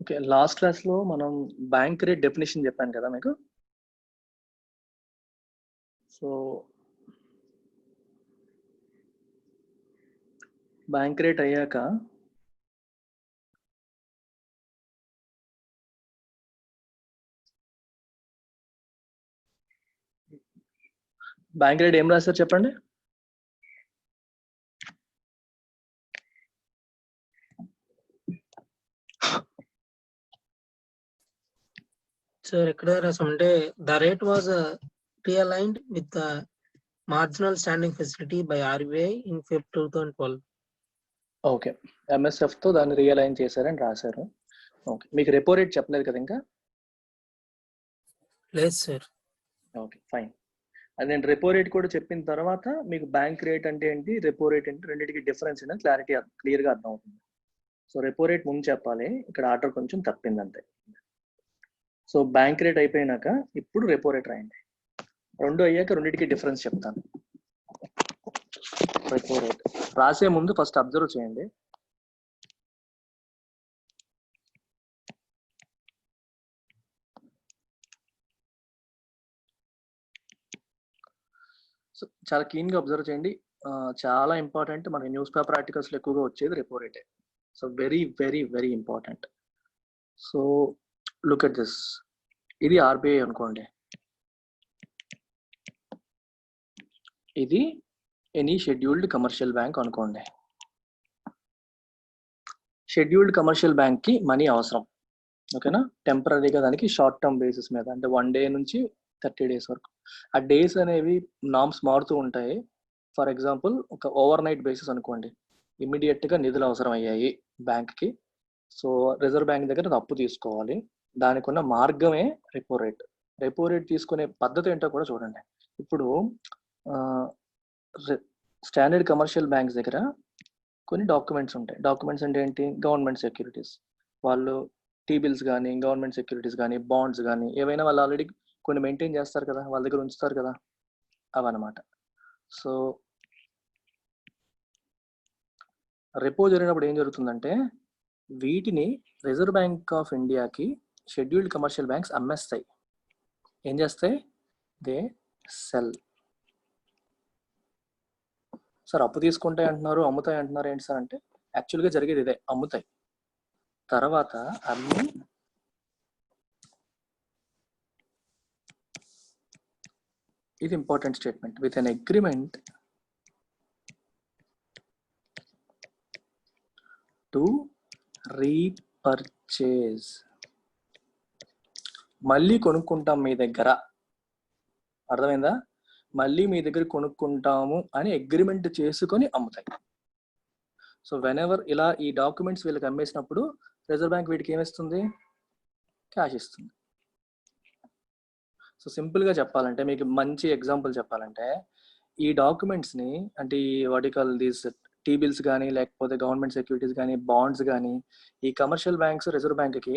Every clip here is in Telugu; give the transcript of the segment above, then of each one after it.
ఓకే, లాస్ట్ క్లాస్లో మనం బ్యాంక్ రేట్ డెఫినేషన్ చెప్పాను కదా మీకు. సో బ్యాంక్ రేట్ అయ్యాక బ్యాంక్ రేట్ ఏం రాస్తారు చెప్పండి. సార్ ఎక్కడ రాసామంటే the rate was realigned with the marginal standing facility by RBI in Feb 2012. Okay, MSF తో దాన్ని రియలైన్ చేశారని రాశారు. ఓకే, మీకు రెపో రేట్ చెప్పలేదు కదా ఇంకా? లేదు సార్. Okay fine. అది నేను రెపో రేట్ కూడా చెప్పిన తర్వాత మీకు బ్యాంక్ రేట్ అంటే ఏంటి, రెపో రేట్ ఏంటి, రెండింటికి డిఫరెన్స్ అయినా క్లియర్గా అర్థం అవుతుంది. సో రెపో రేట్ ముందు చెప్పాలి, ఇక్కడ ఆర్డర్ కొంచెం తప్పింది అంతే. సో బ్యాంక్ రేట్ అయిపోయినాక ఇప్పుడు రెపో రేట్ రాయండి. రెండు అయ్యాక రెండింటికి డిఫరెన్స్ చెప్తాను. రెపో రేట్ రాసే ముందు ఫస్ట్ అబ్జర్వ్ చేయండి. సో చాలా క్లీన్గా అబ్జర్వ్ చేయండి. చాలా ఇంపార్టెంట్, మనకి న్యూస్ పేపర్ ఆర్టికల్స్లో ఎక్కువగా వచ్చేది రెపో రేటే. So very very very important. So look at this, ఇది ఆర్బీఐ అనుకోండి, ఇది ఎనీ షెడ్యూల్డ్ కమర్షియల్ బ్యాంక్ అనుకోండి. షెడ్యూల్డ్ కమర్షియల్ బ్యాంక్కి మనీ అవసరం, ఓకేనా? టెంపరీగా దానికి షార్ట్ టర్మ్ బేసిస్ మీద, అంటే 1 డే నుంచి 30 days వరకు. ఆ డేస్ అనేవి నామ్స్ మారుతూ ఉంటాయి. ఫర్ ఎగ్జాంపుల్ ఒక ఓవర్ నైట్ బేసిస్ అనుకోండి, ఇమీడియట్గా నిధులు అవసరం అయ్యాయి బ్యాంక్కి. సో రిజర్వ్ బ్యాంక్ దగ్గర అప్పు తీసుకోవాలి, దానికి ఉన్న మార్గమే రెపో రేట్. రెపో రేట్ తీసుకునే పద్ధతి ఏంటో కూడా చూడండి. ఇప్పుడు స్టాండర్డ్ కమర్షియల్ బ్యాంక్స్ దగ్గర కొన్ని డాక్యుమెంట్స్ ఉంటాయి. డాక్యుమెంట్స్ అంటే ఏంటి? Government securities. వాళ్ళు టీ బిల్స్ కానీ, గవర్నమెంట్ సెక్యూరిటీస్ కానీ, బాండ్స్ కానీ ఏవైనా వాళ్ళు ఆల్రెడీ కొన్ని మెయింటైన్ చేస్తారు కదా, వాళ్ళ దగ్గర ఉంచుతారు కదా, అవన్నమాట. సో రెపో జరిగినప్పుడు ఏం జరుగుతుందంటే వీటిని రిజర్వ్ బ్యాంక్ ఆఫ్ ఇండియాకి షెడ్యూల్డ్ కమర్షియల్ బ్యాంక్స్ అమ్మేస్తాయి. ఏం చేస్తాయి? They sell. సార్ అప్పు తీసుకుంటాయి అంటున్నారు, అమ్ముతాయి అంటున్నారు ఏంటి సార్ అంటే, యాక్చువల్గా జరిగేది ఇదే, అమ్ముతాయి. తర్వాత అమ్మి ఇది important statement, with an agreement to repurchase. మళ్ళీ కొనుక్కుంటాం మీ దగ్గర, అర్థమైందా? మళ్ళీ మీ దగ్గర కొనుక్కుంటాము అని అగ్రిమెంట్ చేసుకొని అమ్ముతాయి. సో వెనెవర్ ఇలా ఈ డాక్యుమెంట్స్ వీళ్ళకి అమ్మేసినప్పుడు రిజర్వ్ బ్యాంక్ వీటికి ఏమిస్తుంది? క్యాష్ ఇస్తుంది. సో సింపుల్గా చెప్పాలంటే, మీకు మంచి ఎగ్జాంపుల్ చెప్పాలంటే, ఈ డాక్యుమెంట్స్ని అంటే ఈ వాటికల్ దీస్ టీ బిల్స్ కానీ, లేకపోతే గవర్నమెంట్ సెక్యూరిటీస్ కానీ, బాండ్స్ కానీ, ఈ కమర్షియల్ బ్యాంక్స్ రిజర్వ్ బ్యాంక్కి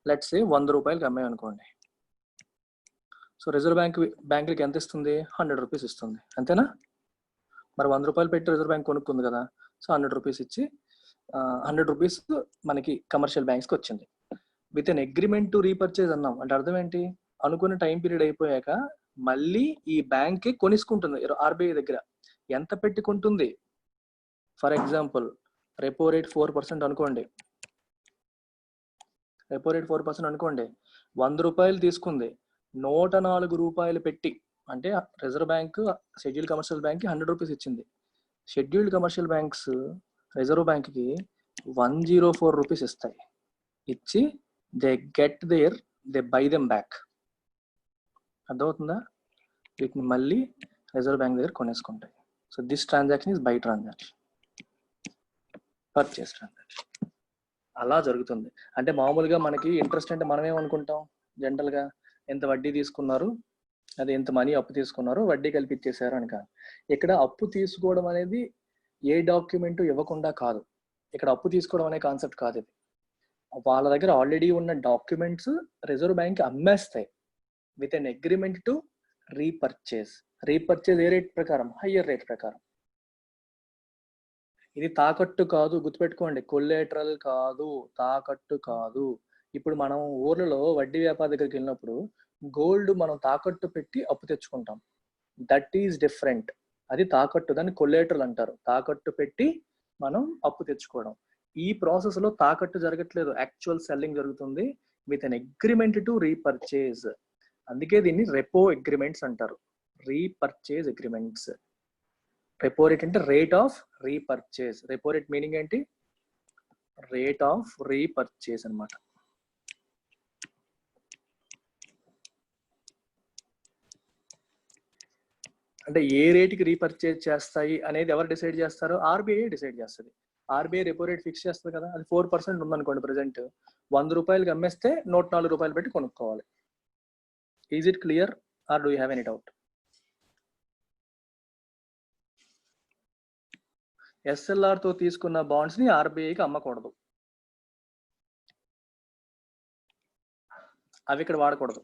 లెట్స్ సే 100 రూపాయలకి అమ్మాయి అనుకోండి. సో రిజర్వ్ బ్యాంక్కి ఎంత ఇస్తుంది? 100 రూపీస్ ఇస్తుంది, అంతేనా? మరి 100 రూపాయలు పెట్టి రిజర్వ్ బ్యాంక్ కొనుక్కుంది కదా, సో 100 రూపీస్ ఇచ్చి 100 రూపీస్ మనకి కమర్షియల్ బ్యాంక్స్కి వచ్చింది. With an agreement to repurchase అన్నాం అంటే అర్థం ఏంటి? అనుకున్న టైం పీరియడ్ అయిపోయాక మళ్ళీ ఈ బ్యాంక్ కొనుక్కుంటుంది ఆర్బీఐ దగ్గర. ఎంత పెట్టుకుంటుంది? ఫర్ ఎగ్జాంపుల్ రెపో రేట్ 4% అనుకోండి. రెపో రేట్ 4% అనుకోండి, 100 రూపాయలు తీసుకుంది, 104 రూపాయలు పెట్టి, అంటే రిజర్వ్ బ్యాంక్ షెడ్యూల్డ్ కమర్షియల్ బ్యాంక్కి 100 రూపీస్ ఇచ్చింది. షెడ్యూల్డ్ కమర్షియల్ బ్యాంక్స్ రిజర్వ్ బ్యాంక్కి 104 రూపీస్ ఇస్తాయి. ఇచ్చి దే బై దెమ్ బ్యాక్. అర్థమవుతుందా? వీటిని మళ్ళీ రిజర్వ్ బ్యాంక్ దగ్గర కొనేసుకుంటాయి. So this transaction is buy transaction, purchase transaction. అలా జరుగుతుంది. అంటే మామూలుగా మనకి ఇంట్రెస్ట్ అంటే మనం ఏమనుకుంటాం జనరల్గా, ఎంత వడ్డీ తీసుకున్నారు, అది ఎంత మనీ అప్పు తీసుకున్నారు, వడ్డీ కలిపి ఇచ్చేసారు అని కాదు. ఇక్కడ అప్పు తీసుకోవడం అనేది ఏ డాక్యుమెంట్ ఇవ్వకుండా కాదు. ఇక్కడ అప్పు తీసుకోవడం అనే కాన్సెప్ట్ కాదు. ఇది వాళ్ళ దగ్గర ఆల్రెడీ ఉన్న డాక్యుమెంట్స్ రిజర్వ్ బ్యాంక్ అమ్మేస్తాయి with an agreement to repurchase. Repurchase ఏ రేట్ ప్రకారం? హయ్యర్ రేట్ ప్రకారం. ఇది తాకట్టు కాదు, గుర్తుపెట్టుకోండి. కొల్లేటరల్ కాదు, తాకట్టు కాదు. ఇప్పుడు మనం ఊర్లలో వడ్డీ వ్యాపారి దగ్గరికి వెళ్ళినప్పుడు గోల్డ్ మనం తాకట్టు పెట్టి అప్పు తెచ్చుకుంటాం. That is different. అది తాకట్టు, దాన్ని కొలేటరల్ అంటారు. తాకట్టు పెట్టి మనం అప్పు తెచ్చుకోవడం. ఈ ప్రాసెస్ లో తాకట్టు జరగట్లేదు, యాక్చువల్ సెల్లింగ్ జరుగుతుంది with an agreement to repurchase. అందుకే దీన్ని రెపో అగ్రిమెంట్స్ అంటారు. Repurchase agreements. రెపో రేట్ అంటే rate of repurchase. Repo rate meaning ఏంటి? రేట్ ఆఫ్ రీపర్చేజ్ అన్నమాట. అంటే ఏ రేటుకి రీపర్చేజ్ చేస్తాయి అనేది ఎవరు డిసైడ్ చేస్తారు? ఆర్బీఐ డిసైడ్ చేస్తుంది. ఆర్బీఐ రెపో రేట్ ఫిక్స్ చేస్తుంది కదా. అది 4% ఉందనుకోండి ప్రెసెంట్, 100 రూపాయలకి అమ్మేస్తే 104 రూపాయలు పెట్టి కొనుక్కోవాలి. Is it clear or do you have any doubt? SLR తో తీసుకున్న బాండ్స్ ని ఆర్బీఐకి అమ్మకూడదు, అవి ఇక్కడ వాడకూడదు.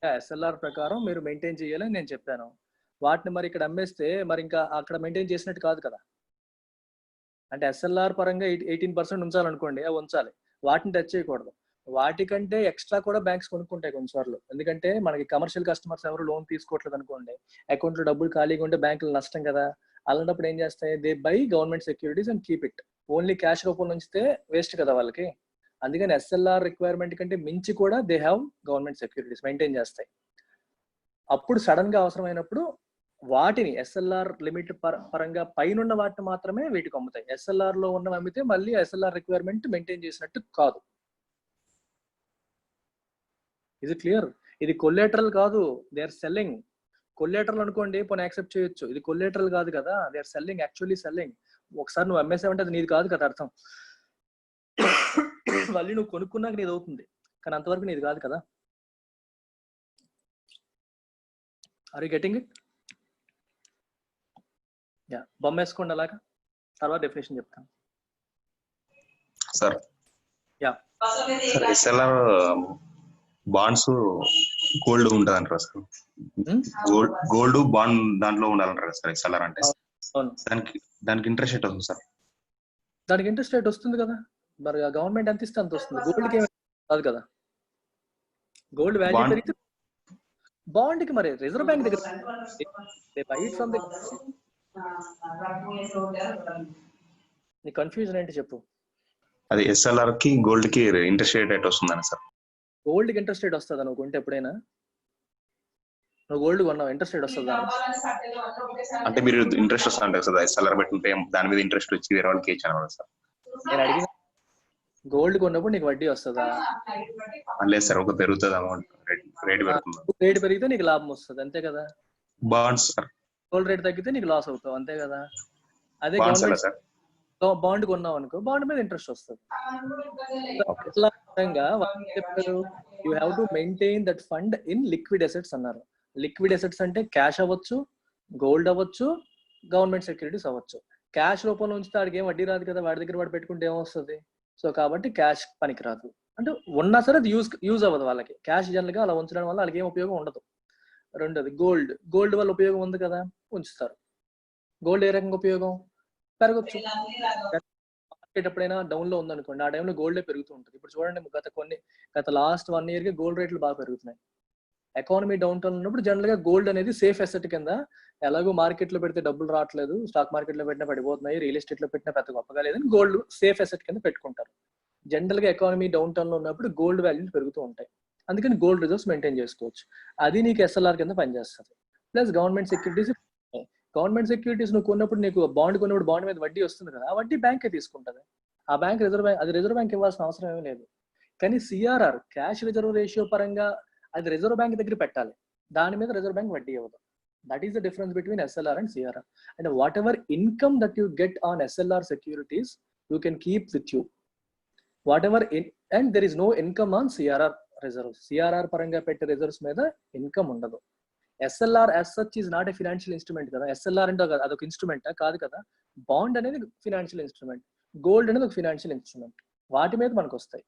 ఎస్ఎల్ఆర్ ప్రకారం మీరు మెయింటైన్ చేయాలని నేను చెప్పాను. వాటిని మరి ఇక్కడ అమ్మేస్తే మరి ఇంకా అక్కడ మెయింటైన్ చేసినట్టు కాదు కదా. అంటే ఎస్ఎల్ఆర్ పరంగా 18% ఉంచాలనుకోండి, అవి ఉంచాలి, వాటిని టచ్ చేయకూడదు. వాటికంటే ఎక్స్ట్రా కూడా బ్యాంక్స్ కొనుక్కుంటాయి కొన్నిసార్లు. ఎందుకంటే మనకి కమర్షియల్ కస్టమర్స్ ఎవరు లోన్ తీసుకోవట్లేదు అనుకోండి, అకౌంట్ లో డబ్బులు ఖాళీగా ఉంటే బ్యాంకులు నష్టం కదా. అలాంటప్పుడు ఏం చేస్తాయి? They by government securities and keep it. Only cash రూపంలో ఉంచితే వేస్ట్ కదా వాళ్ళకి. అందుకని ఎస్ఎల్ఆర్ రిక్వైర్మెంట్ కంటే మించి కూడా they have government securities maintain చేస్తాయి. అప్పుడు సడన్ గా అవసరమైనప్పుడు వాటిని ఎస్ఎల్ఆర్ లిమిట్ పరంగా పైన వాటిని మాత్రమే వీటికి అమ్ముతాయి. ఎస్ఎల్ఆర్ లో ఉన్న అమ్మితే మళ్ళీ ఎస్ఎల్ఆర్ రిక్వైర్మెంట్ మెయింటైన్ చేసినట్టు కాదు. ఇది క్లియర్? ఇది కొల్లేటరల్ కాదు, దే ఆర్ సెల్లింగ్. కొల్లేటరల్ అనుకోండి పోనీ యాక్సెప్ట్ చేయొచ్చు, ఇది కొల్లేటరల్ కాదు కదా, they are selling, actually selling. ఒకసారి నువ్వు అమ్మేసావంటే అది నీది కాదు కదా అర్థం. మళ్ళీ నువ్వు కొనుక్కున్నాక నీది అవుతుంది, కానీ అంతవరకు నీది కాదు కదా. Are you getting it? Yeah, బొమ్మ వేసుకోండి అలాగా, తర్వాత డెఫినేషన్ చెప్తాను. Sir yeah sir, SLR bonds gold ఉంటుంది అంటారా సార్? గోల్డ్ బాండ్ దాంట్లో ఉండాలంటారా సార్ ఎస్ఎల్ఆర్ అంటే? దానికి ఇంట్రెస్ట్ రేట్ వస్తుంది సార్? దానికి ఇంట్రెస్ట్ రేట్ వస్తుంది కదా, మరి గవర్నమెంట్ ఎంత ఇస్తే అంత వస్తుంది. గోల్డ్కి ఏమి కాదు కదా. గోల్డ్ వాల్యూ పెరిగితే బాండ్కి మరి రిజర్వ్ బ్యాంక్ దగ్గర నీ కన్ఫ్యూజన్ ఏంటి చెప్పు. అది ఎస్ఎల్ఆర్ కి గోల్డ్ కి ఇంట్రెస్ట్ రేట్ వస్తుందని సార్? గోల్డ్ కి ఇంట్రెస్ట్ రేట్ వస్తుందా? నువ్వు కొంటే ఎప్పుడైనా నువ్వు గోల్డ్ కొన్నావు, ఇంట్రెస్ట్ రేట్ వస్తుందా? అంటే మీరు ఇంట్రెస్ట్ వస్తా అంటారు సార్, ఎస్ఎల్ఆర్ పెట్టుకుంటే దాని మీద ఇంట్రెస్ట్ వచ్చి వేరే వాళ్ళకి ఇచ్చాను సార్. నేను అడిగిన గోల్డ్ కొన్నప్పుడు నీకు వడ్డీ వస్తుందా? లేదు సార్, ఒక పెరుగుతుంది అమౌంట్, రేట్ పెరుగుతుంది. రేట్ పెరిగితే నీకు లాభం వస్తుంది అంతే కదా. బాండ్స్ సార్ గోల్డ్ రేట్ తగ్గితే నీకు లాస్ అవుతావు అంతే కదా. అదే బాండ్ కొన్నావు అనుకో, బాండ్ మీద ఇంట్రెస్ట్ వస్తుంది. You have to maintain that fund in liquid assets అన్నారు. లిక్విడ్ అసెట్స్ అంటే క్యాష్ అవ్వచ్చు, గోల్డ్ అవ్వచ్చు, గవర్నమెంట్ సెక్యూరిటీస్ అవ్వచ్చు. క్యాష్ రూపంలో ఉంచితే వాడికి ఏం వడ్డీ రాదు కదా, వాడి దగ్గర వాడు పెట్టుకుంటే ఏమొస్తుంది. సో కాబట్టి క్యాష్ పనికిరాదు, అంటే ఉన్నా సరే అది యూజ్ అవ్వదు వాళ్ళకి. క్యాష్ జనరల్ గా అలా ఉంచడం వల్ల వాళ్ళకి ఏం ఉపయోగం ఉండదు. రెండోది గోల్డ్ వల్ల ఉపయోగం ఉంది కదా, ఉంచుతారు. గోల్డ్ ఏ రకంగా ఉపయోగం? పెరగచ్చు. మార్కెట్ ఎప్పుడైనా డౌన్ లో ఉందనుకోండి, ఆ టైంలో గోల్డే పెరుగుతూ ఉంటుంది. ఇప్పుడు చూడండి, గత లాస్ట్ 1 year కి గోల్డ్ రేట్లు బాగా పెరుగుతున్నాయి. ఎకానమీ డౌన్ టౌన్ ఉన్నప్పుడు జనరల్ గా గోల్డ్ అనేది సేఫ్ అసెట్ కింద, ఎలాగో మార్కెట్ లో పెడితే డబ్బులు రావట్లేదు, స్టాక్ మార్కెట్ లో పెట్టినా పడిపోతున్నాయి, రియల్ ఎస్టేట్ లో పెట్టినా పెద్ద గొప్పగా లేదని గోల్డ్ సేఫ్ అసెట్ కింద పెట్టుకుంటారు. జనరల్ గా ఎకానమీ డౌన్ టౌన్ లో ఉన్నప్పుడు గోల్డ్ వాల్యూస్ పెరుగుతూ ఉంటాయి. అందుకని గోల్డ్ రిజర్వ్స్ మెయింటైన్ చేసుకోవచ్చు. అది నీకు ఎస్ఎల్ఆర్ కింద పనిచేస్తుంది. ప్లస్ గవర్నమెంట్ సెక్యూరిటీస్ నువ్వు కొన్నప్పుడు, నీకు బాండ్ కొన్నప్పుడు బాండ్ మీద వడ్డీ వస్తుంది కదా, ఆ వడ్డీ బ్యాంకే తీసుకుంటుంది. ఆ బ్యాంక్ రిజర్వ్ బ్యాంక్ ఇవ్వాల్సిన అవసరం ఏమీ లేదు. కానీ సిఆర్ఆర్ క్యాష్ రిజర్వ్ రేషియో పరంగా అది రిజర్వ్ బ్యాంక్ దగ్గర పెట్టాలి, దాని మీద రిజర్వ్ బ్యాంక్ వడ్డీ ఇవ్వదు. That is the difference between SLR and CRR. And whatever income that you get on SLR securities you can keep with you. Whatever and there is no income on CRR reserves. CRR పరంగా పెట్టే రిజర్వ్స్ మీద ఇన్కమ్ ఉండదు. SLR as such is not a financial instrument కదా. ఎస్ఎల్ఆర్ అంటే అదొక ఇన్స్ట్రుమెంటా? కాదు కదా. బాండ్ అనేది ఫినాన్షియల్ ఇన్స్ట్రుమెంట్, గోల్డ్ అనేది ఒక ఫినాన్షియల్ ఇన్స్ట్రుమెంట్. వాటి మీద మనకు వస్తాయి.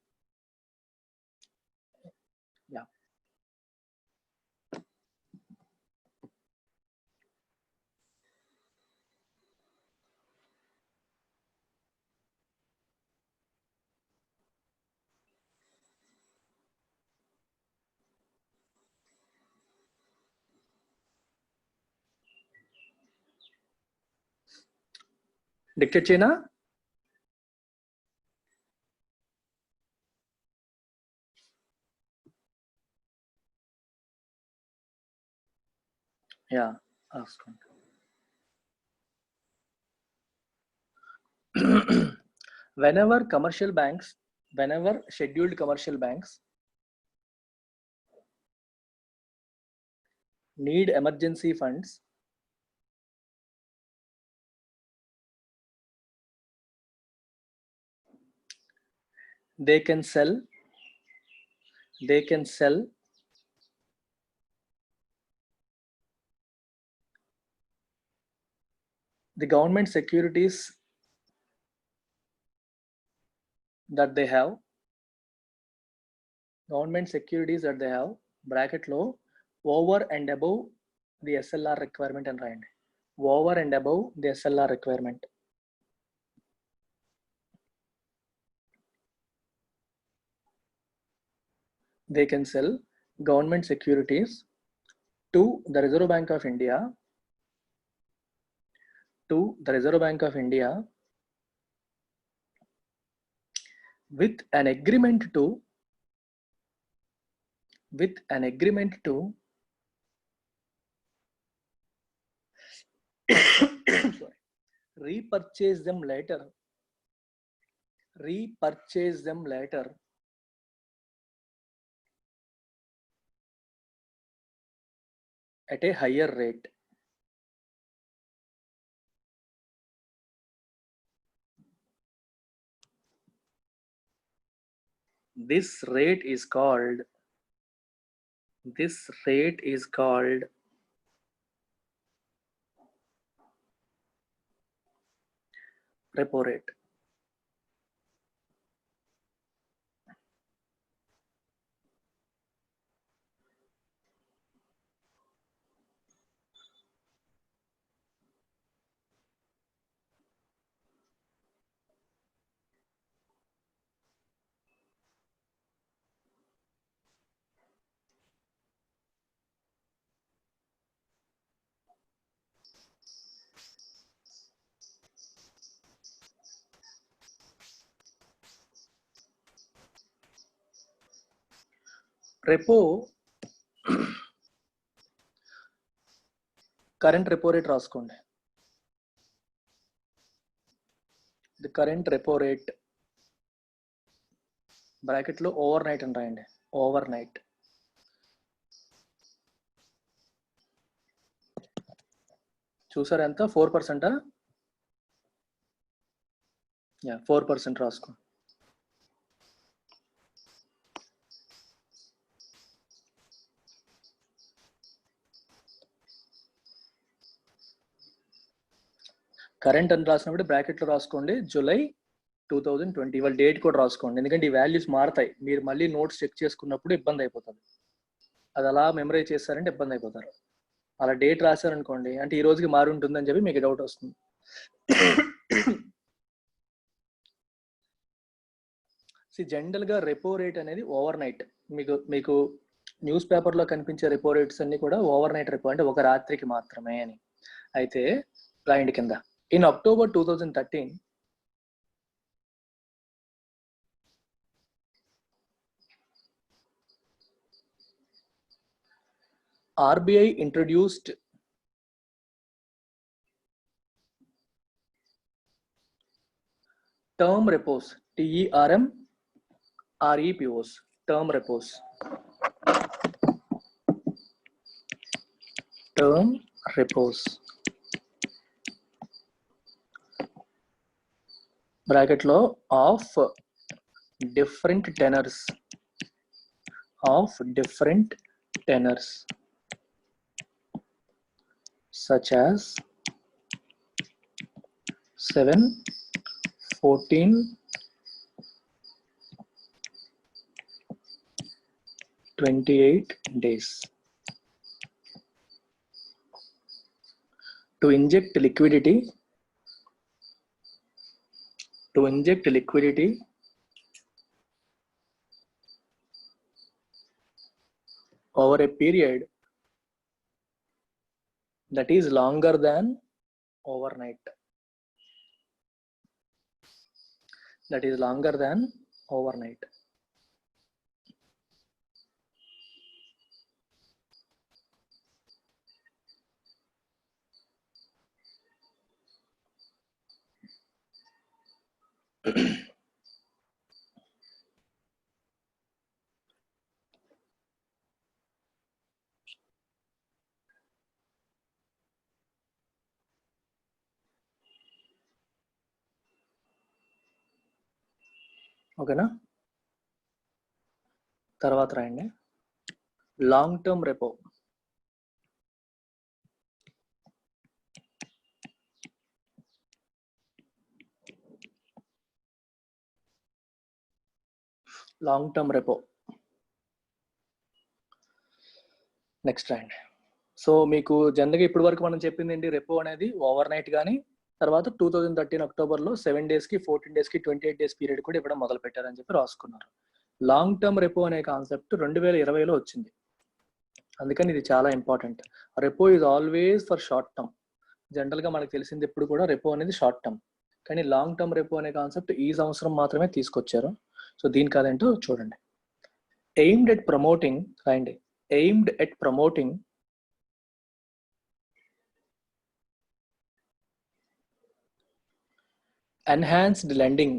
డిక్టేట్ చేయనా? యా రాసుకోండి. whenever scheduled commercial banks need emergency funds, they can sell the government securities that they have, bracket లో over and above the SLR requirement అని రాయండి. over and above the SLR requirement. They can sell government securities to the Reserve Bank of India, with an agreement to repurchase them later at a higher rate. This rate is called repo rate. Repo current repo rate రాసుకోండి. The current repo rate bracket లో overnight అని రాయండి. overnight. చూసారా ఎంత? 4%. యా 4% రాసుకో. కరెంట్ అని రాసినప్పుడు బ్రాకెట్ లో రాసుకోండి జూలై 2020. వాళ్ళ డేట్ కూడా రాసుకోండి, ఎందుకంటే ఈ వాల్యూస్ మారుతాయి. మీరు మళ్ళీ నోట్స్ చెక్ చేసుకున్నప్పుడు ఇబ్బంది అయిపోతుంది. అది అలా మెమరైజ్ చేస్తారంటే ఇబ్బంది అయిపోతారు. అలా డేట్ రాశారనుకోండి, అంటే ఈ రోజుకి మారి ఉంటుందని చెప్పి మీకు డౌట్ వస్తుంది. జనరల్ గా రెపో రేట్ అనేది ఓవర్ నైట్. మీకు న్యూస్ పేపర్ లో కనిపించే రెపో రేట్స్ అన్ని కూడా ఓవర్ నైట్ రెపో, అంటే ఒక రాత్రికి మాత్రమే అని. అయితే రాయండి కింద. In October 2013, RBI introduced term repos, TERM-REPOs, term repos. Bracket లో of different tenors, such as 7, 14, 28 days to inject liquidity over a period that is longer than overnight. that is longer than overnight. ఓకేనా? తర్వాత రాయండి long term repo. Long term repo next రాయండి. సో మీకు జనరల్గా ఇప్పటి వరకు మనం చెప్పింది ఏంటి, రెపో అనేది ఓవర్ నైట్ కానీ తర్వాత 2013 అక్టోబర్లో 7 డేస్కి 14 డేస్కి 28 డేస్ పీరియడ్ కూడా ఇవ్వడం మొదలు పెట్టారని చెప్పి రాసుకున్నారు. లాంగ్ టర్మ్ రెపో అనే కాన్సెప్ట్ 2020లో వచ్చింది, అందుకని ఇది చాలా important. Repo is always for short term. జనరల్గా మనకు తెలిసింది ఎప్పుడు కూడా రెపో అనేది షార్ట్ టర్మ్, కానీ లాంగ్ టర్మ్ రెపో అనే కాన్సెప్ట్ ఈ సంవత్సరం మాత్రమే తీసుకొచ్చారు. సో దీనికి అదేంటో చూడండి. ఎయిమ్డ్ ఎట్ ప్రమోటింగ్ రాయండి, aimed at promoting enhanced lending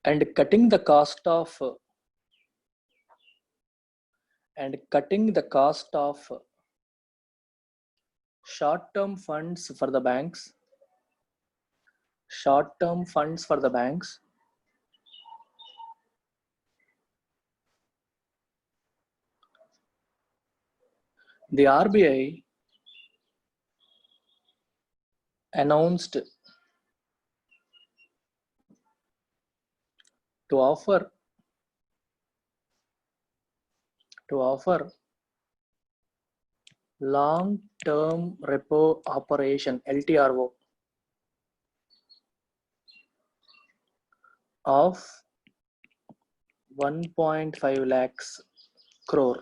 and cutting the cost of short-term funds for the banks, the RBI announced to offer long-term repo operation LTRO of 1.5 lakhs crore.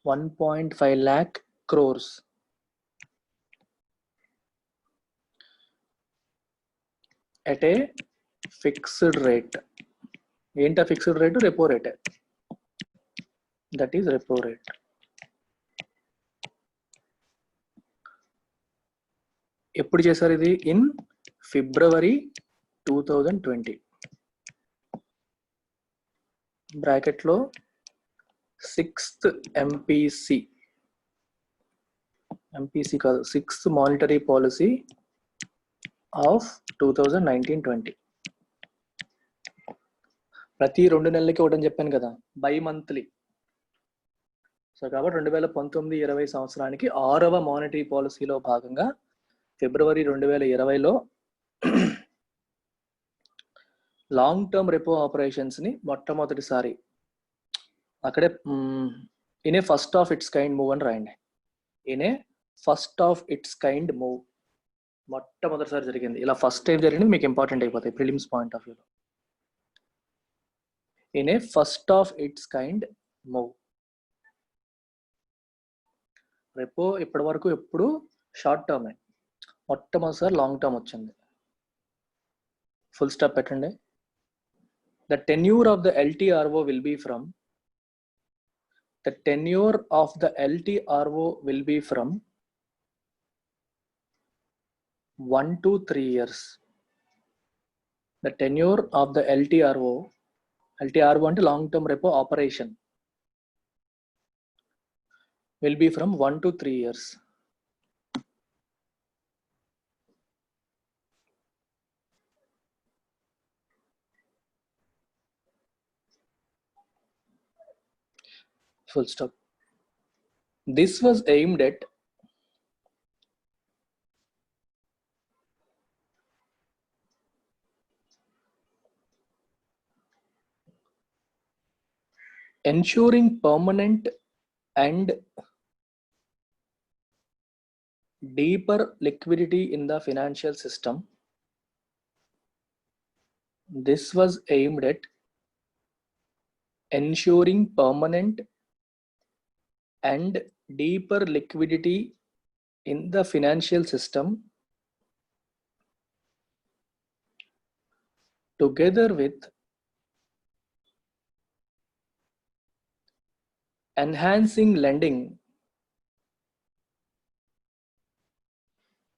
1.5 lakh crores at a fixed rate. ఏంటా fixed rate? Repo rate. That is repo rate. ఎప్పుడు చేశారు ఇది? In February 2020. బ్రాకెట్లో 6th MPC కాదు, 6th మానిటరీ పాలసీ ఆఫ్ 2019-20. ప్రతి 2 నెలలకి ఇవ్వడం చెప్పాను కదా, బై మంత్లీ. సో కాబట్టి 2019-20 సంవత్సరానికి 6వ మానిటరీ పాలసీలో భాగంగా ఫిబ్రవరి 2020లో లాంగ్ టర్మ్ రెపో ఆపరేషన్స్ ని మొట్టమొదటిసారి అక్కడే in a first of it's kind move అని రాయండి. In a first of it's kind move, మొట్టమొదటిసారి జరిగింది. ఇలా ఫస్ట్ టైం జరిగింది మీకు ఇంపార్టెంట్ అయిపోతాయి ప్రిలిమ్స్ పాయింట్ ఆఫ్ వ్యూలో. In a first of it's kind move. Repo ఇప్పటి వరకు ఎప్పుడు షార్ట్ టర్మే, మొట్టమొదటిసారి లాంగ్ టర్మ్ వచ్చింది. ఫుల్ స్టాప్ పెట్టండి. The tenure of the LTRO will be from 1 to 3 years. The tenure of the LTRO అంటే long term repo operation, will be from 1 to 3 years. Full stop. This was aimed at ensuring permanent and deeper liquidity in the financial system. This was aimed at ensuring permanent and deeper liquidity in the financial system together with enhancing lending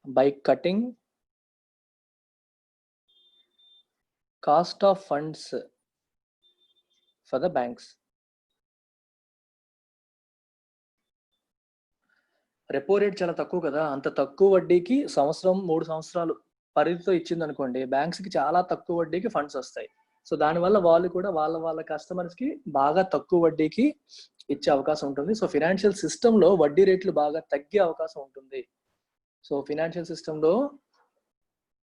by cutting cost of funds for the banks. Repo rate చాలా తక్కువ కదా, అంత తక్కువ వడ్డీకి సంవత్సరం 3 సంవత్సరాలు పరిధితో ఇచ్చింది అనుకోండి, బ్యాంక్స్ కి చాలా తక్కువ వడ్డీకి ఫండ్స్ వస్తాయి. సో దానివల్ల వాళ్ళు కూడా వాళ్ళ కస్టమర్స్ కి బాగా తక్కువ వడ్డీకి ఇచ్చే అవకాశం ఉంటుంది. సో ఫినాన్షియల్ సిస్టమ్ లో వడ్డీ రేట్లు బాగా తగ్గే అవకాశం ఉంటుంది. సో ఫినాన్షియల్ సిస్టమ్ లో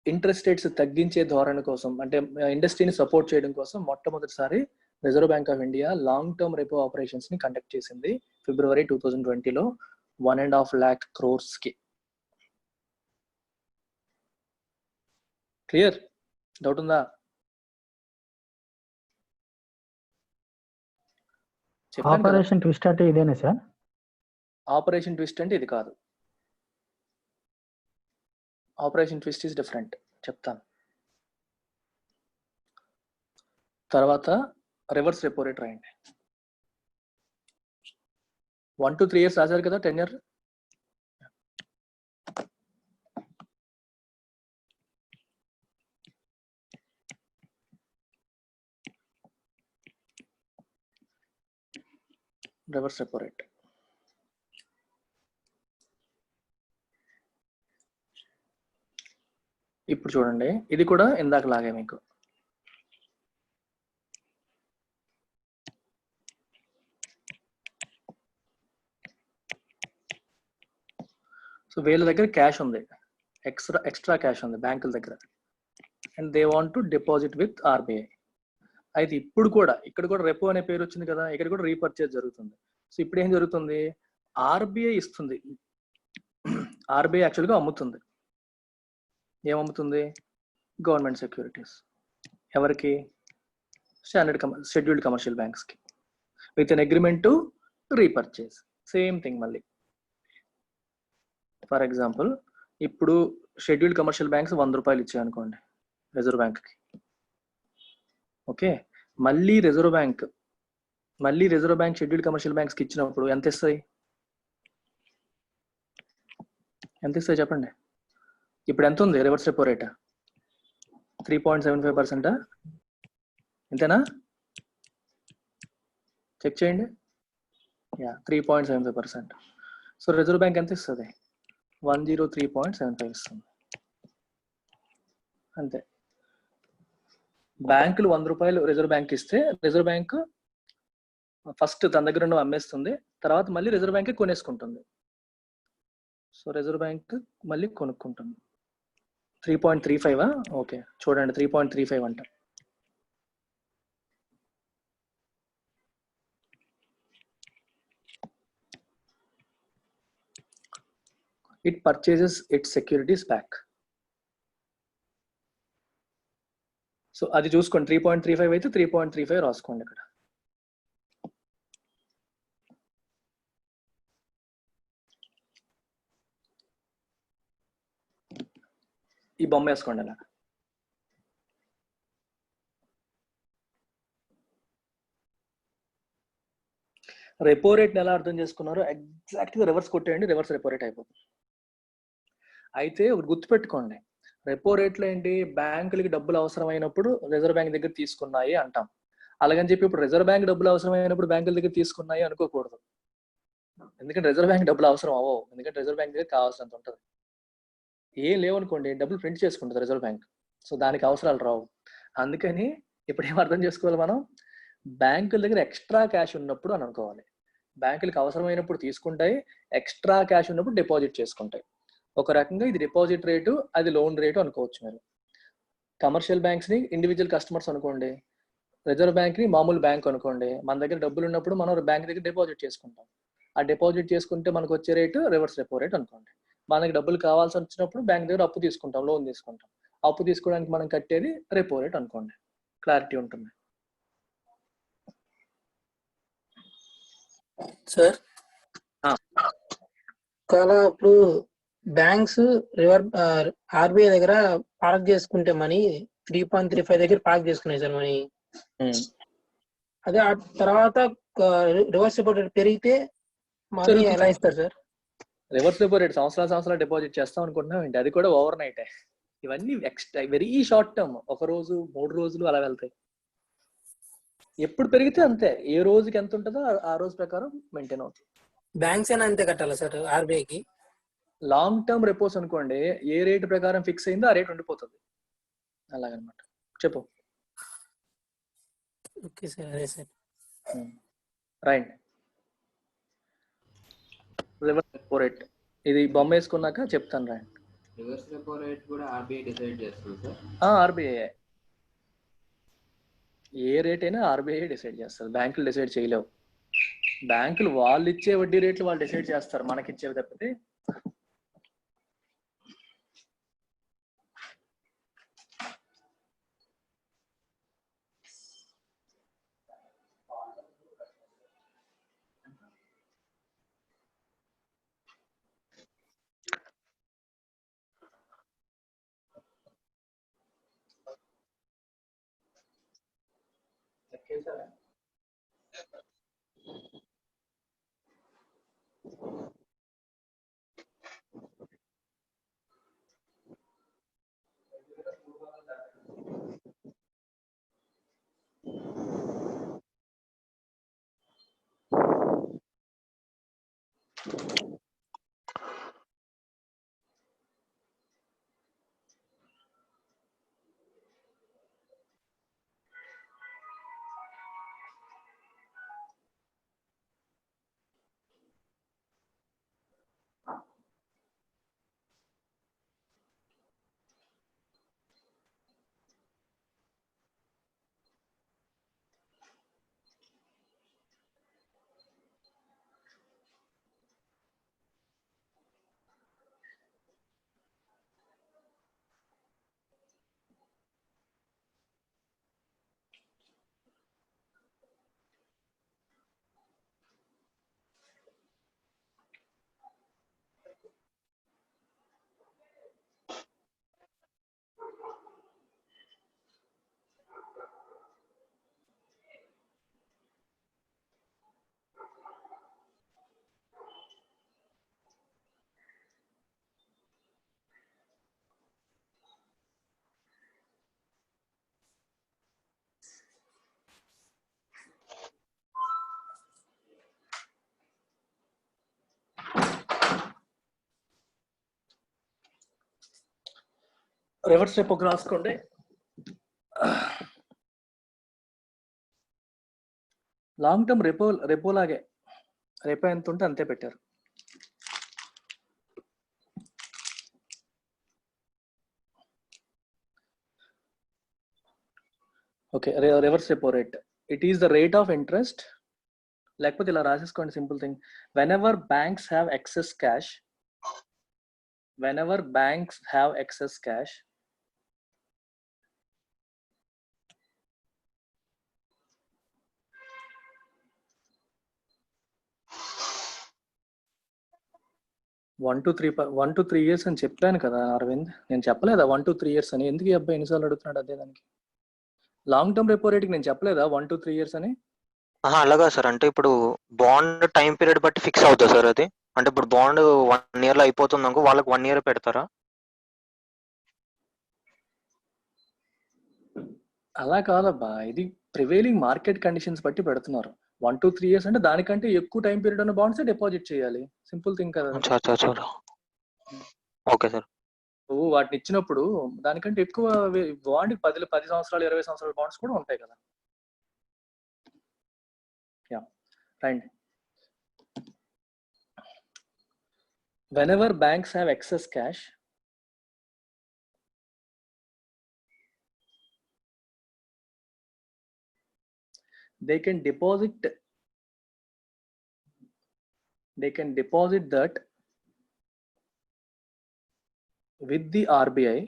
ఇంట్రెస్ట్ రేట్స్ తగ్గించే ధోరణి కోసం, అంటే ఇండస్ట్రీని సపోర్ట్ చేయడం కోసం మొట్టమొదటిసారి reserve bank of India long term repo operations ని కండక్ట్ చేసింది ఫిబ్రవరి 2020లో 1.5 lakh crores కి. క్లియర్? డౌట్ ఉందా? ఆపరేషన్ ట్విస్ట్ అంటే ఇదేనా సార్? ఆపరేషన్ ట్విస్ట్ అంటే ఇది కాదు. ఆపరేషన్ ట్విస్ట్ ఈస్ డిఫరెంట్, చెప్తాను తర్వాత. రివర్స్ రెపో రేట్ రాయండి. 1 to 3 years రాశారు కదా, 10 year. రివర్స్ రెపో రేట్ ఇప్పుడు చూడండి, ఇది కూడా ఇందాక లాగే మీకు సో వీళ్ళ దగ్గర క్యాష్ ఉంది, ఎక్స్ట్రా క్యాష్ ఉంది బ్యాంకుల దగ్గర, and they want to deposit with RBI. అయితే ఇప్పుడు కూడా ఇక్కడ కూడా రెపో అనే పేరు వచ్చింది కదా, ఇక్కడ కూడా రీపర్చేజ్ జరుగుతుంది. సో ఇప్పుడు ఏం జరుగుతుంది, ఆర్బీఐ ఇస్తుంది, ఆర్బీఐ యాక్చువల్గా అమ్ముతుంది. ఏమమ్ముతుంది? Government securities. ఎవరికి? షెడ్యూల్డ్ కమర్షియల్ బ్యాంక్స్ కి, with an agreement to repurchase. Same thing మళ్ళీ. ఫర్ ఎగ్జాంపుల్, ఇప్పుడు షెడ్యూల్డ్ కమర్షియల్ బ్యాంక్స్ 100 రూపాయలు ఇచ్చాయి అనుకోండి రిజర్వ్ బ్యాంక్కి. ఓకే, మళ్ళీ రిజర్వ్ బ్యాంక్ షెడ్యూల్డ్ కమర్షియల్ బ్యాంక్స్కి ఇచ్చినప్పుడు ఎంత ఇస్తాయి చెప్పండి. ఇప్పుడు ఎంత ఉంది రివర్స్ రెపో రేట్? 3.75%. ఇంతేనా? చెక్ చేయండి. 3.75%. సో రిజర్వ్ బ్యాంక్ ఎంత ఇస్తుంది? 103.75 ఇస్తుంది. అంతే. బ్యాంకులు 100 రూపాయలు రిజర్వ్ బ్యాంక్ ఇస్తే రిజర్వ్ బ్యాంక్ ఫస్ట్ తన దగ్గర ఉన్న అమ్మేస్తుంది, తర్వాత మళ్ళీ రిజర్వ్ బ్యాంక్ కొనేసుకుంటుంది. సో రిజర్వ్ బ్యాంక్ మళ్ళీ కొనుక్కుంటుంది. 3.35. ఓకే చూడండి, 3.35 అంట. It purchases its securities back. So అది చూసుకోండి, 3.35 అయితే 3.35 రాసుకోండి ఇక్కడ. ఈ బొమ్మ వేసుకోండి అలా. రెపో రేట్ని ఎలా అర్థం చేసుకున్నారో ఎగ్జాక్ట్గా రివర్స్ కొట్టేయండి, రివర్స్ రెపో రేట్ అయిపోతుంది. అయితే ఒకటి గుర్తుపెట్టుకోండి, రెపో రేట్లో ఏంటి, బ్యాంకులకి డబ్బులు అవసరమైనప్పుడు రిజర్వ్ బ్యాంక్ దగ్గర తీసుకున్నాయి అంటాం. అలాగని చెప్పి ఇప్పుడు రిజర్వ్ బ్యాంక్ డబ్బులు అవసరమైనప్పుడు బ్యాంకుల దగ్గర తీసుకున్నాయి అనుకోకూడదు. ఎందుకంటే రిజర్వ్ బ్యాంక్ డబ్బులు అవసరం అవ్వవు, ఎందుకంటే రిజర్వ్ బ్యాంక్ దగ్గర కావాల్సినంత ఉంటుంది. ఏం లేవనుకోండి, డబ్బులు ప్రింట్ చేసుకుంటుంది రిజర్వ్ బ్యాంక్, సో దానికి అవసరాలు రావు. అందుకని ఇప్పుడు ఏం అర్థం చేసుకోవాలి మనం, బ్యాంకుల దగ్గర ఎక్స్ట్రా క్యాష్ ఉన్నప్పుడు అని అనుకోవాలి. బ్యాంకులకు అవసరమైనప్పుడు తీసుకుంటాయి, ఎక్స్ట్రా క్యాష్ ఉన్నప్పుడు డిపాజిట్ చేసుకుంటాయి. ఒక రకంగా ఇది డిపాజిట్ రేటు, అది లోన్ రేటు అనుకోవచ్చు మీరు. కమర్షియల్ బ్యాంక్స్ ని ఇండివిజువల్ కస్టమర్స్ అనుకోండి, రిజర్వ్ బ్యాంక్ ని మామూలు బ్యాంక్ అనుకోండి. మన దగ్గర డబ్బులు ఉన్నప్పుడు మనం బ్యాంక్ దగ్గర డిపాజిట్ చేసుకుంటాం. ఆ డిపాజిట్ చేసుకుంటే మనకు వచ్చే రేటు రివర్స్ రెపో రేట్ అనుకోండి. మనకి డబ్బులు కావాల్సి వచ్చినప్పుడు బ్యాంక్ దగ్గర అప్పు తీసుకుంటాం, లోన్ తీసుకుంటాం. అప్పు తీసుకోవడానికి మనం కట్టేది రెపో రేట్ అనుకోండి. క్లారిటీ ఉంటుంది సార్. ఒకవేళ ఇప్పుడు బ్యాంక్స్ ఆర్బీఐ దగ్గర పార్క్ చేసుకుంటే మనీ 3.35 దగ్గర పార్క్ చేసుకున్నాయి సార్ మనీ. అదే ఆ తర్వాత రివర్స్ రెపో రేట్ పెరిగితే మనీ ఎలా ఇస్తారు సార్? రివర్స్ రెపో రేట్ సంవత్సరాలు డిపాజిట్ చేస్తాం అనుకుంటున్నాం ఏంటి? అది కూడా ఓవర్ నైట్. ఇవన్నీ ఎక్స్ట్రా వెరీ షార్ట్ టర్మ్, 1 రోజు 3 రోజులు అలా వెళ్తాయి. ఎప్పుడు పెరిగితే అంతే, ఏ రోజుకి ఎంత ఉంటుందో ఆ రోజు ప్రకారం మెయింటైన్ అవుతుంది. బ్యాంక్స్ అయినా అంతే కట్టాలా సార్ ఆర్బీఐకి? లాంగ్ టర్మ్ రెపోస్ అనుకోండి, ఏ రేట్ ప్రకారం ఫిక్స్ అయిందో ఆ రేట్ ఉండిపోతుంది. అలాగనమాట. చెప్పు. ఓకే సార్, అదే sir. Right. Reverse repo rate ఇది బొమ్మ వేసుకున్నాక చెప్తాను. రైట్. రివర్స్ రెపో రేట్ కూడా ఆర్బీఐ డిసైడ్ చేస్తుంది సార్? ఆర్బీఐ ఏ రేట్ అయినా ఆర్బీఐ డిసైడ్ చేస్తారు, బ్యాంకులు డిసైడ్ చేయలేవు. బ్యాంకులు వాళ్ళు ఇచ్చే వడ్డీ రేట్లు వాళ్ళు డిసైడ్ చేస్తారు, మనకి ఇచ్చేవి తప్పితే. రివర్స్ రెపో రాసుకోండి. లాంగ్ టర్మ్ రెపో లాగే, రెపో ఎంత ఉంటే అంతే పెట్టారు. Okay, reverse repo rate it is the rate of interest. లేకపోతే ఇలా రాసేసుకోండి, simple thing. Whenever banks have excess cash, whenever banks have excess cash, one two three years అని చెప్పాను కదా అరవింద్, నేను చెప్పలేదా 1 to 3 years అని? ఎందుకు ఈ అబ్బాయి ఎన్నిసార్లు అడుగుతున్నాడు అదే దానికి? లాంగ్ టర్మ్ రెపో రేట్కి నేను చెప్పలేదా 1 to 3 years అని? అలాగా సార్, అంటే ఇప్పుడు బాండ్ టైం పీరియడ్ బట్టి ఫిక్స్ అవుతుంది సార్ అది. అంటే ఇప్పుడు బాండ్ 1 year లో అయిపోతుంది అనుకో, వాళ్ళకి 1 year పెడతారా? అలా కాదబ్బా, ఇది ప్రివైలింగ్ మార్కెట్ కండిషన్స్ బట్టి పెడుతున్నారు. 1 to 3 years అంటే దానికంటే ఎక్కువ టైం పీరియడ్ ఉన్న బాండ్స్ డిపాజిట్ చేయాలి. సింపుల్ థింగ్ కదా. Okay sir. వాటిని ఇచ్చినప్పుడు దానికంటే ఎక్కువ బాండ్ 10 సంవత్సరాలు 20 సంవత్సరాల బాండ్స్ కూడా ఉంటాయి కదా. Yeah right. whenever banks have excess cash, they can deposit that with the RBI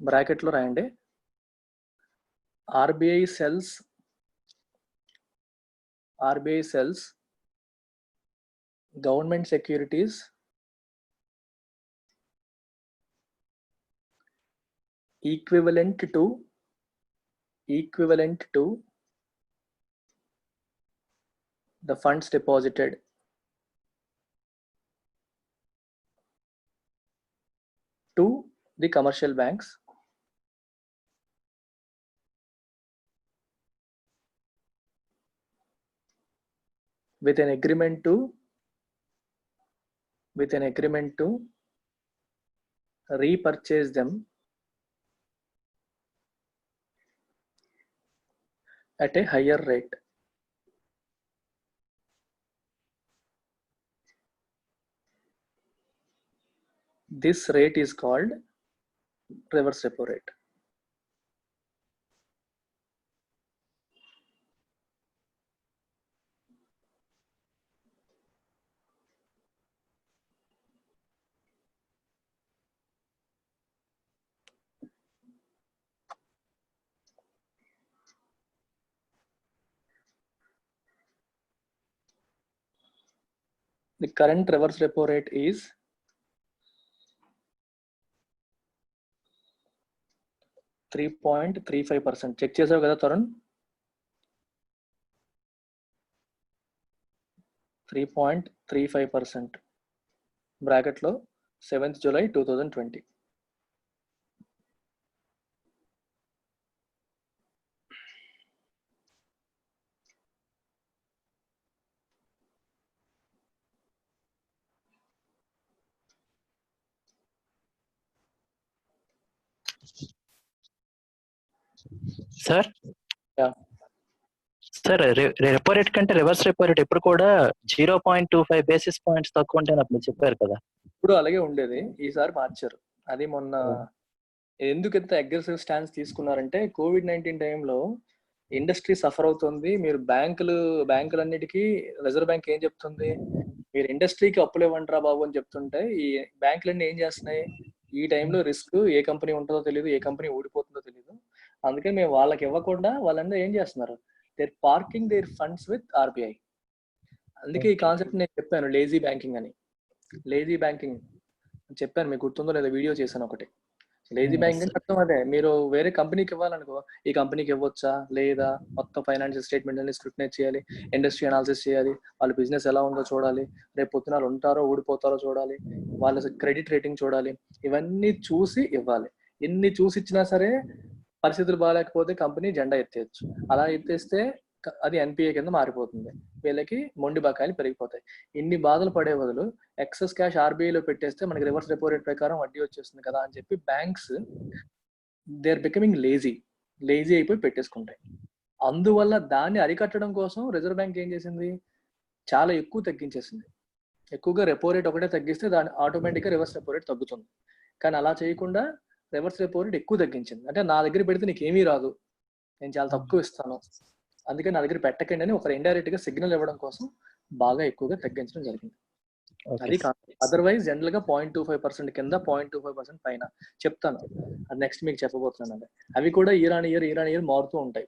బ్రాకెట్లో రాయండి. RBI cells government securities equivalent to the funds deposited to the commercial banks with an agreement to repurchase them at a higher rate. This rate is called reverse repo rate. The current reverse repo rate is 3.35%. Check చేసావు కదా తరుణ్? 3.35% బ్రాకెట్లో 7th July 2020. Sir Yeah. Sir repo rate కంటే రివర్స్ రెపో రేట్ ఎప్పుడు కూడా 0.25 బేసిస్ పాయింట్స్ తక్కువ ఉంటాయని అప్పుడు చెప్పారు కదా. ఇప్పుడు అలాగే ఉండేది, ఈసారి మార్చారు. అది మొన్న ఎందుకు ఇంత అగ్రెసివ్ స్టాన్స్ తీసుకున్నారంటే కోవిడ్-19 టైంలో ఇండస్ట్రీ సఫర్ అవుతుంది. మీరు బ్యాంకులన్నిటికీ రిజర్వ్ బ్యాంక్ ఏం చెప్తుంది, మీరు ఇండస్ట్రీకి అప్పులు ఇవ్వండిరా బాబు అని చెప్తుంటే ఈ బ్యాంకులన్నీ ఏం చేస్తున్నాయి, ఈ టైంలో రిస్క్ ఏ కంపెనీ ఉంటుందో తెలియదు, ఏ కంపెనీ ఊడిపోతుందో తెలియదు, అందుకని మేము వాళ్ళకి ఇవ్వకుండా వాళ్ళందరూ ఏం చేస్తున్నారు, they're parking their funds with RBI. అందుకే ఈ కాన్సెప్ట్ నేను చెప్పాను, లేజీ బ్యాంకింగ్ అని. లేజీ బ్యాంకింగ్ చెప్పాను, మీకు గుర్తుందో లేదా, వీడియో చేశాను ఒకటి. లేజీ బ్యాంకింగ్ అంటే అర్థం అదే, మీరు వేరే కంపెనీకి ఇవ్వాలనుకో, ఈ కంపెనీకి ఇవ్వచ్చా లేదా, మొత్తం ఫైనాన్షియల్ స్టేట్మెంట్ అన్ని స్క్రూటినైజ్ చేయాలి, ఇండస్ట్రీ అనాలిసిస్ చేయాలి, వాళ్ళ బిజినెస్ ఎలా ఉందో చూడాలి, రేపు పొద్దున ఉంటారో ఊడిపోతారో చూడాలి, వాళ్ళ క్రెడిట్ రేటింగ్ చూడాలి, ఇవన్నీ చూసి ఇవ్వాలి. ఎన్ని చూసి ఇచ్చినా సరే పరిస్థితులు బాగాలేకపోతే కంపెనీ జెండా ఎత్తేయచ్చు. అలా ఎత్తేస్తే అది ఎన్పిఏ కింద మారిపోతుంది, వీళ్ళకి మొండి బకాయిలు పెరిగిపోతాయి. ఇన్ని బాధలు పడే బదులు ఎక్సెస్ క్యాష్ ఆర్బీఐలో పెట్టేస్తే మనకి రివర్స్ రెపో రేట్ ప్రకారం వడ్డీ వచ్చేస్తుంది కదా అని చెప్పి banks they are becoming lazy అయిపోయి పెట్టేసుకుంటాయి. అందువల్ల దాన్ని అరికట్టడం కోసం రిజర్వ్ బ్యాంక్ ఏం చేసింది, చాలా ఎక్కువ తగ్గించేసింది. ఎక్కువగా రెపో రేట్ ఒకటే తగ్గిస్తే దాని ఆటోమేటిక్గా రివర్స్ రెపో రేట్ తగ్గుతుంది. కానీ అలా చేయకుండా రివర్స్ రెపో రేట్ ఎక్కువ తగ్గించింది. అంటే నా దగ్గర పెడితే నీకు ఏమీ రాదు, నేను చాలా తక్కువ ఇస్తాను, అందుకే నా దగ్గర పెట్టకండి అని ఒక ఇండైరెక్ట్ గా సిగ్నల్ ఇవ్వడం కోసం బాగా ఎక్కువగా తగ్గించడం జరిగింది. అది అదర్వైజ్ జనరల్ గా 0.25% కింద 0.25% పైన చెప్తాను, అది నెక్స్ట్ మీకు చెప్పబోతున్నాను. అంటే అవి కూడా ఇయర్ ఆన్ ఇయర్ మారుతూ ఉంటాయి.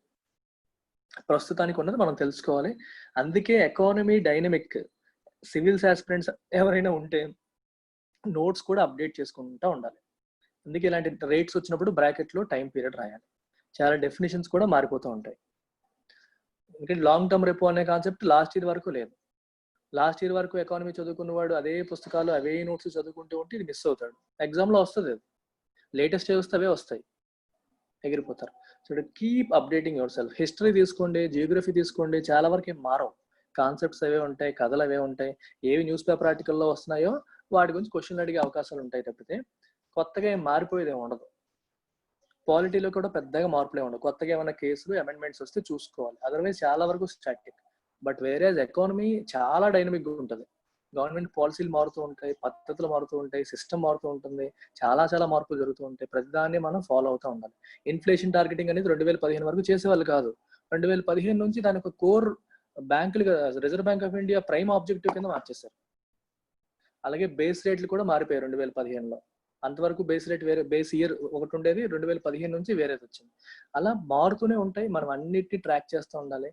ప్రస్తుతానికి ఉన్నది మనం తెలుసుకోవాలి. అందుకే ఎకానమీ డైనమిక్ సివిల్స్ ఆస్పిరెంట్స్ ఎవరైనా ఉంటే నోట్స్ కూడా అప్డేట్ చేసుకుంటూ ఉండాలి. అందుకే ఇలాంటి రేట్స్ వచ్చినప్పుడు బ్రాకెట్ లో టైం పీరియడ్ రాయాలి. చాలా డెఫినేషన్స్ కూడా మారిపోతూ ఉంటాయి. ఎందుకంటే లాంగ్ టర్మ్ రెపో అనే కాన్సెప్ట్ లాస్ట్ ఇయర్ వరకు లేదు. లాస్ట్ ఇయర్ వరకు ఎకానమీ చదువుకున్నవాడు అదే పుస్తకాలు అవే నోట్స్ చదువుకుంటూ ఉంటే ఇది మిస్ అవుతాడు. ఎగ్జామ్ లో వస్తుంది, అది లేటెస్ట్ వస్తే అవే వస్తాయి, ఎగిరిపోతారు. So keep updating yourself. History తీసుకోండి, జియోగ్రఫీ తీసుకోండి, చాలా వరకు ఏం మారవు. కాన్సెప్ట్స్ అవే ఉంటాయి, కథలు అవే ఉంటాయి. ఏవి న్యూస్ పేపర్ ఆర్టికల్లో వస్తున్నాయో వాటి గురించి క్వశ్చన్లు అడిగే అవకాశాలు ఉంటాయి తప్పితే కొత్తగా ఏం మారిపోయేది ఏమి ఉండదు. పాలిటీలో కూడా పెద్దగా మార్పులే ఉండవు. కొత్తగా ఏమైనా కేసులు అమెండ్మెంట్స్ వస్తే చూసుకోవాలి, అదర్వైజ్ చాలా వరకు స్టాటిక్. బట్ వేరే ఎకానమీ చాలా డైనమిక్గా ఉంటుంది. గవర్నమెంట్ పాలసీలు మారుతూ ఉంటాయి, పద్ధతులు మారుతూ ఉంటాయి, సిస్టమ్ మారుతూ ఉంటుంది, చాలా మార్పులు జరుగుతూ ఉంటాయి. ప్రతిదాన్ని మనం ఫాలో అవుతూ ఉండాలి. ఇన్ఫ్లేషన్ టార్గెటింగ్ అనేది 2015 వరకు చేసేవాళ్ళు కాదు. 2015 నుంచి దానికి కోర్ బ్యాంకులుగా reserve bank of India prime objective కింద మార్చేశారు. అలాగే బేస్ రేట్లు కూడా మారిపోయాయి 2015లో. అంతవరకు బేస్ రేట్ వేరే, బేస్ ఇయర్ ఒకటి ఉండేది, 2015 నుంచి వేరేది వచ్చింది. అలా మారుతూనే ఉంటాయి. మనం అన్నిటిని ట్రాక్ చేస్తూ ఉండాలి.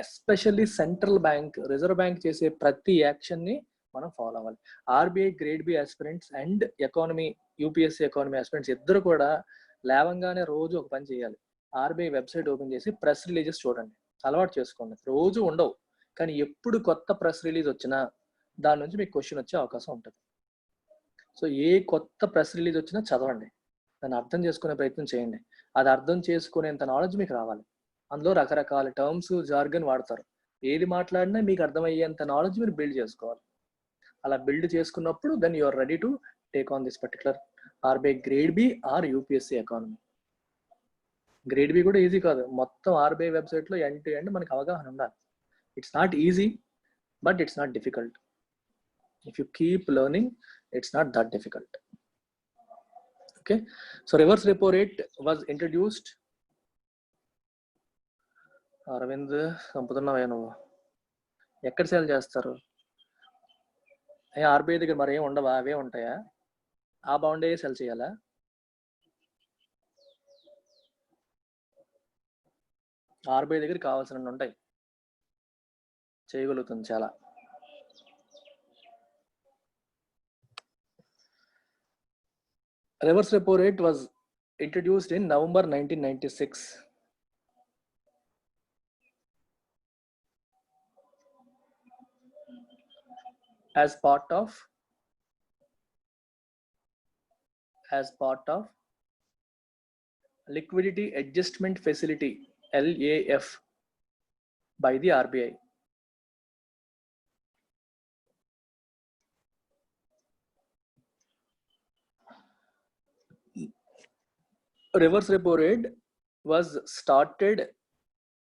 Especially central bank, reserve bank చేసే ప్రతి యాక్షన్ ని మనం ఫాలో అవ్వాలి. RBI grade B aspirants and economy UPSC economy aspirants ఇద్దరు కూడా లేవంగానే రోజు ఒక పని చేయాలి. ఆర్బీఐ వెబ్సైట్ ఓపెన్ చేసి ప్రెస్ రిలీజెస్ చూడండి, అలవాటు చేసుకోండి. రోజు ఉండవు, కానీ ఎప్పుడు కొత్త ప్రెస్ రిలీజ్ వచ్చినా దాని నుంచి మీకు క్వశ్చన్ వచ్చే అవకాశం ఉంటుంది. సో ఏ కొత్త ప్రెస్ రిలీజ్ వచ్చినా చదవండి, దాన్ని అర్థం చేసుకునే ప్రయత్నం చేయండి. అది అర్థం చేసుకునేంత నాలెడ్జ్ మీకు రావాలి. అందులో రకరకాల టర్మ్స్, జార్గన్ వాడతారు. ఏది మాట్లాడినా మీకు అర్థమయ్యేంత నాలెడ్జ్ మీరు బిల్డ్ చేసుకోవాలి. అలా బిల్డ్ చేసుకున్నప్పుడు then you are ready to take on this particular RBI grade B or UPSC economy. Grade B కూడా ఈజీ కాదు. మొత్తం ఆర్బీఐ వెబ్సైట్ లో ఎండ్ టు ఎండ్ మనకు అవగాహన ఉండాలి. It's not easy, but it's not difficult. If you keep learning, it's not that difficult. Okay, so reverse repo rate was introduced. Arvind సంపుతున్నావా నువ్వు? ఎక్కడ సేల్ చేస్తారు? ఆర్బీఐ దగ్గర మరి ఏం ఉండవా? అవే ఉంటాయా? ఆ బాండే సెల్ చేయాలా? ఆర్బీఐ దగ్గర కావాల్సినవి ఉంటాయి, చేయగలుగుతుంది చాలా. Reverse repo rate was introduced in November 1996 as part of Liquidity Adjustment Facility LAF by the RBI. Reverse repo rate was started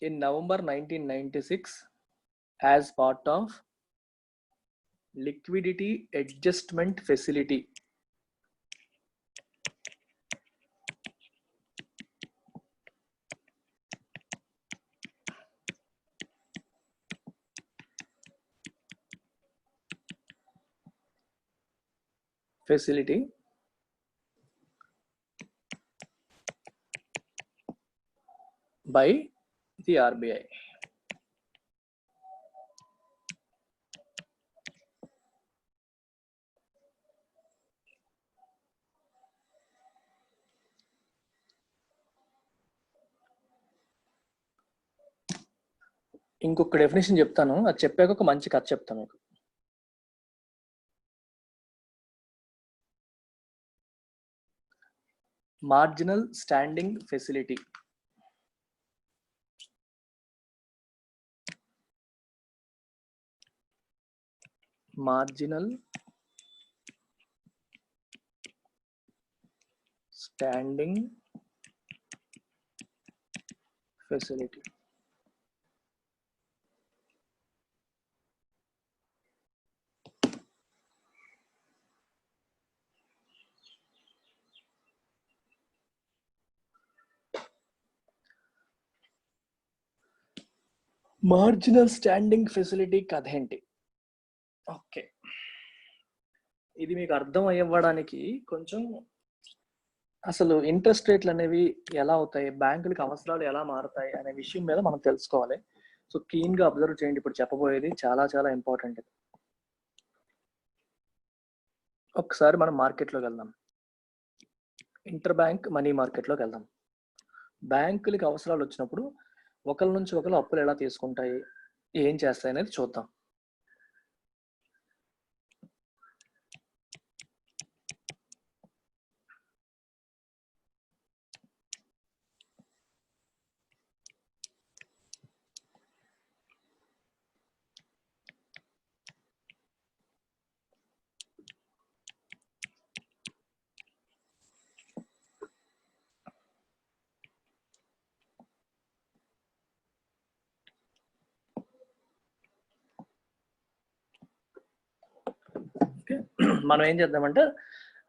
in November 1996 as part of Liquidity Adjustment Facility. By the RBI. ఇంకొక డెఫినేషన్ చెప్తాను, అది చెప్పాక ఒక మంచి కథ చెప్తాను మీకు. Marginal standing facility. Marginal standing facility. Marginal standing facility కథ ఏంటి? ఓకే, ఇది మీకు అర్థం అవ్వడానికి కొంచెం అసలు ఇంట్రెస్ట్ రేట్లు అనేవి ఎలా అవుతాయి, బ్యాంకులకు అవసరాలు ఎలా మారుతాయి అనే విషయం మీద మనం తెలుసుకోవాలి. సో క్లీన్ గా అబ్జర్వ్ చేయండి. ఇప్పుడు చెప్పబోయేది చాలా చాలా ఇంపార్టెంట్. ఒకసారి మనం మార్కెట్లోకి వెళ్దాం, ఇంటర్ బ్యాంక్ మనీ మార్కెట్లోకి వెళ్దాం. బ్యాంకులకి అవసరాలు వచ్చినప్పుడు ఒకరి నుంచి ఒకరు అప్పులు ఎలా తీసుకుంటాయి, ఏం చేస్తాయి అనేది చూద్దాం. మనం ఏం చేద్దామంటే,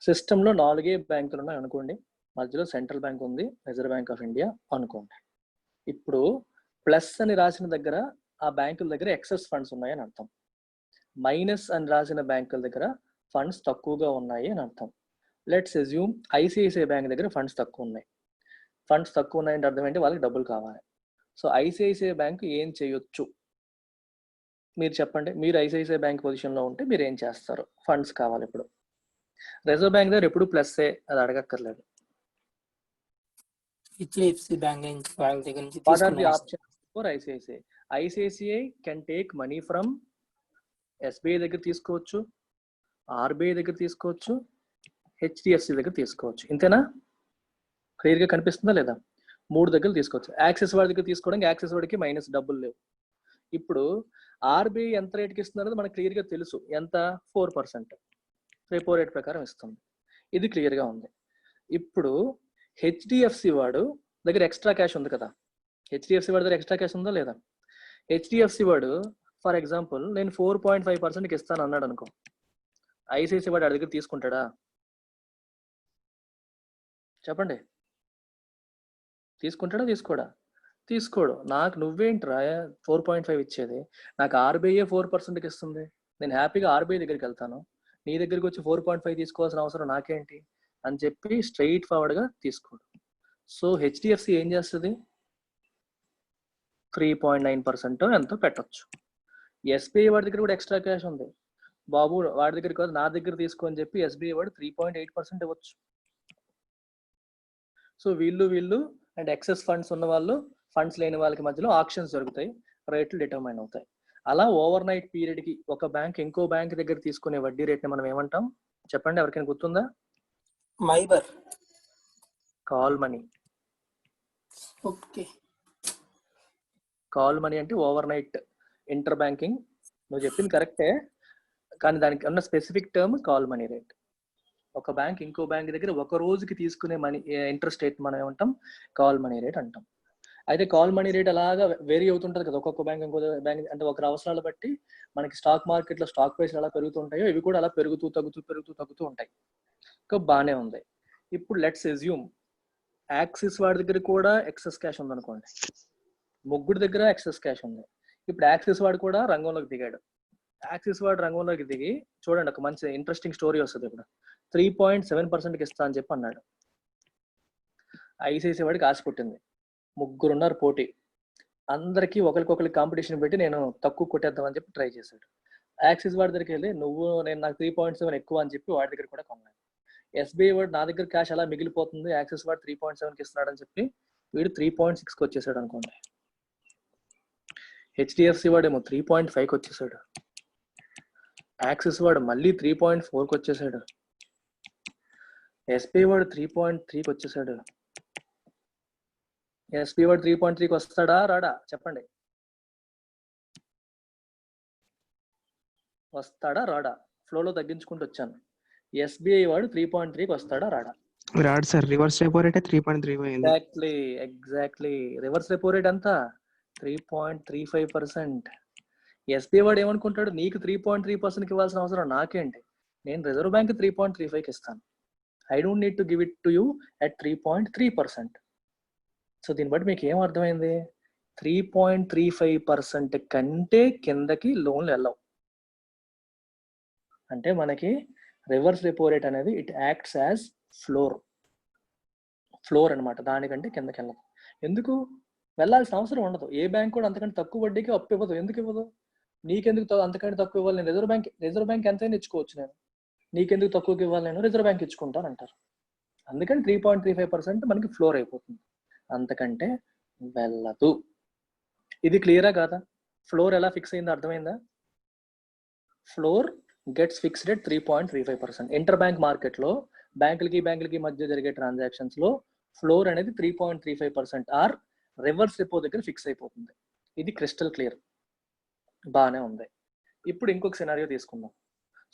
సిస్టంలో 4 బ్యాంకులు ఉన్నాయి అనుకోండి, మధ్యలో సెంట్రల్ బ్యాంక్ ఉంది, రిజర్వ్ బ్యాంక్ ఆఫ్ ఇండియా అనుకోండి. ఇప్పుడు ప్లస్ అని రాసిన దగ్గర ఆ బ్యాంకుల దగ్గర ఎక్సెస్ ఫండ్స్ ఉన్నాయని అర్థం, మైనస్ అని రాసిన బ్యాంకుల దగ్గర ఫండ్స్ తక్కువగా ఉన్నాయి అని అర్థం. లెట్స్ అజ్యూమ్ ఐసిఐసిఐ బ్యాంక్ దగ్గర ఫండ్స్ తక్కువ ఉన్నాయి. ఫండ్స్ తక్కువ ఉన్నాయంటే అర్థం ఏంటి? వాళ్ళకి డబ్బులు కావాలి. సో ఐసిఐసిఐ బ్యాంక్ ఏం చేయొచ్చు మీరు చెప్పండి. మీరు ఐసిఐసిఐ బ్యాంక్ పొజిషన్లో ఉంటే మీరు ఏం చేస్తారు? ఫండ్స్ కావాలి. ఇప్పుడు రిజర్వ్ బ్యాంక్ దగ్గర ఎప్పుడు ప్లస్సే, అది అడగక్కర్లేదు. హెచ్డిఎఫ్సి బ్యాంక్ నుంచి వాళ్ళ దగ్గర నుంచి వాట్ ఆర్ ది తీసుకున్నాం. Option for ICICI? ICICI can take money from SBI దగ్గర తీసుకోవచ్చు, ఆర్బీఐ దగ్గర తీసుకోవచ్చు, హెచ్డిఎఫ్సి దగ్గర తీసుకోవచ్చు. ఇంతేనా? క్లియర్గా కనిపిస్తుందా లేదా? 3 దగ్గర తీసుకోవచ్చు. యాక్సిస్ వాడి దగ్గర తీసుకోవడానికి యాక్సిస్ వాడికి మైనస్ డబ్బులు లేవు. ఇప్పుడు ఆర్బీఐ ఎంత రేట్కి ఇస్తున్నది మనకు క్లియర్గా తెలుసు. ఎంత? 4% రెపో రేట్ ప్రకారం ఇస్తుంది. ఇది క్లియర్గా ఉంది. ఇప్పుడు హెచ్డిఎఫ్సి వాడు దగ్గర ఎక్స్ట్రా క్యాష్ ఉంది కదా, హెచ్డిఎఫ్సి వాడి దగ్గర ఎక్స్ట్రా క్యాష్ ఉందా లేదా? హెచ్డిఎఫ్సి వాడు ఫర్ ఎగ్జాంపుల్ నేను 4.5%కి ఇస్తాను అన్నాడు అనుకో, ఐసిఐసి వాడు వాడి దగ్గర తీసుకుంటాడా? చెప్పండి. తీసుకుంటాడా? తీసుకోడా? తీసుకోడు. నాకు నువ్వేంట్రా 4.5 ఇచ్చేది? నాకు ఆర్బీఐ 4%కి ఇస్తుంది. నేను హ్యాపీగా ఆర్బీఐ దగ్గరికి వెళ్తాను. నీ దగ్గరికి వచ్చి 4.5 తీసుకోవాల్సిన అవసరం నాకేంటి అని చెప్పి స్ట్రైట్ ఫార్వర్డ్గా తీసుకోడు. సో హెచ్డిఎఫ్సి ఏం చేస్తుంది? 3.9% ఎంతో పెట్టచ్చు. ఎస్బీఐ వాడి దగ్గర కూడా ఎక్స్ట్రా క్యాష్ ఉంది. బాబు వాడి దగ్గర కాదు నా దగ్గర తీసుకో అని చెప్పి ఎస్బీఐ వాడు 3.8% ఇవ్వచ్చు. సో వీళ్ళు అండ్ ఎక్సెస్ ఫండ్స్ ఉన్న వాళ్ళు, ఫండ్స్ లేని వాళ్ళకి మధ్యలో ఆక్షన్స్ జరుగుతాయి, రేట్లు డిటర్మైన్ అవుతాయి. అలా ఓవర్ నైట్ పీరియడ్కి ఒక బ్యాంక్ ఇంకో బ్యాంక్ దగ్గర తీసుకునే వడ్డీ రేట్ని మనం ఏమంటాం? చెప్పండి, ఎవరికైనా గుర్తుందా? MIBOR. Call money. Okay. Call money అంటే ఓవర్ నైట్ ఇంటర్ బ్యాంకింగ్. నువ్వు చెప్పింది కరెక్టే, కానీ దానికి ఉన్న specific term call money rate. ఒక బ్యాంక్ ఇంకో బ్యాంక్ దగ్గర ఒక రోజుకి తీసుకునే మనీ ఇంట్రెస్ట్ రేట్ మనం ఏమంటాం? కాల్ మనీ రేట్ అంటాం. అయితే కాల్ మనీ రేట్ అలాగా వేరీ అవుతుంటుంది కదా, ఒక్కొక్క బ్యాంక్ ఇంకో బ్యాంక్. అంటే ఒకరి అవసరాలు బట్టి మనకి స్టాక్ మార్కెట్లో స్టాక్ ప్రైస్లు ఎలా పెరుగుతుంటాయో ఇవి కూడా అలా తగ్గుతూ ఉంటాయి. ఇంకా బాగానే ఉంది. ఇప్పుడు లెట్స్ అజ్యూమ్ యాక్సిస్ వాడి దగ్గర కూడా ఎక్సెస్ క్యాష్ ఉందనుకోండి, ముగ్గురు దగ్గర ఎక్సెస్ క్యాష్ ఉంది. ఇప్పుడు యాక్సిస్ వాడు కూడా రంగంలోకి దిగాడు. యాక్సిస్ వాడు రంగంలోకి దిగి చూడండి, ఒక మంచి ఇంట్రెస్టింగ్ స్టోరీ వస్తుంది. ఇప్పుడు 3.7%కి ఇస్తా అని చెప్పి అన్నాడు. ఐసిఐసిఐ వాడికి ఆశ పుట్టింది. ముగ్గురున్నారు పోటీ, అందరికీ ఒకరికొకరికి కాంపిటీషన్ పెట్టి నేను తక్కువ కొట్టేద్దామని చెప్పి ట్రై చేశాడు. యాక్సిస్ వాడి దగ్గరికి వెళ్ళి నాకు 3.7 ఎక్కువ అని చెప్పి వాడి దగ్గర కూడా కొన్నాడు. ఎస్బీఐ వాడు నా దగ్గర క్యాష్ అలా మిగిలిపోతుంది, యాక్సిస్ వాడు 3.7కి ఇస్తున్నాడు అని చెప్పి వీడు 3.6కి వచ్చేసాడు అనుకోండి. హెచ్డిఎఫ్సి వాడేమో 3.5కి వచ్చేసాడు. యాక్సిస్ వాడు మళ్ళీ 3.4కి వచ్చేసాడు. ఎస్బీఐ వాడు 3.3కి వచ్చేసాడు. ఎస్బీఐ వాడు 3.3కి వస్తాడా రాడా? చెప్పండి, వస్తాడా రాడా? ఫ్లోలో తగ్గించుకుంటూ వచ్చాను. ఎస్బీఐ వాడు 3.3కి వస్తాడా రాడా? రాడు sir. Reverse repo rate 3.35. Exactly. Reverse repo rate అంతా 3.35%. ఎస్బీఐ వాడు ఏమనుకుంటాడు? నీకు 3.3%కి ఇవ్వాల్సిన అవసరం నాకేంటి? నేను రిజర్వ్ బ్యాంక్ 3.35కి ఇస్తాను. I don't need to give it to you at 3.3%. So దీన్ని బట్టి మీకు ఏం అర్థమైంది? 3.35% కంటే కిందకి లోన్లు వెళ్ళవు. అంటే మనకి రివర్స్ రెపో రేట్ అనేది ఇట్ యాక్ట్స్ యాజ్ ఫ్లోర్ అనమాట. దానికంటే కిందకి వెళ్ళదు. ఎందుకు వెళ్ళాల్సిన అవసరం ఉండదు. ఏ బ్యాంక్ కూడా అంతకంటే తక్కువ వడ్డీకి అప్పు ఇవ్వదు. ఎందుకు ఇవ్వదు? నీకెందుకు అంతకంటే తక్కువ ఇవ్వాలి? నేను రిజర్వ్ బ్యాంక్ ఎంతైనా ఇచ్చుకోవచ్చు. నేను నీకెందుకు తక్కువకి ఇవ్వాలి? నేను రిజర్వ్ బ్యాంక్ ఇచ్చుకుంటాను అంటారు. అందుకని 3.35% మనకి ఫ్లోర్ అయిపోతుంది, అంతకంటే వెళ్ళదు. ఇది క్లియరా కాదా? ఫ్లోర్ ఎలా ఫిక్స్ అయిందో అర్థమైందా? Floor gets fixed at 3.35%. Inter bank మార్కెట్లో బ్యాంకులకి మధ్య జరిగే ట్రాన్సాక్షన్స్ లో ఫ్లోర్ అనేది 3.35% ఆర్ రివర్స్ రెపో దగ్గర ఫిక్స్ అయిపోతుంది. ఇది క్రిస్టల్ క్లియర్, బాగానే ఉంది. ఇప్పుడు ఇంకొక సినారియో తీసుకుందాం.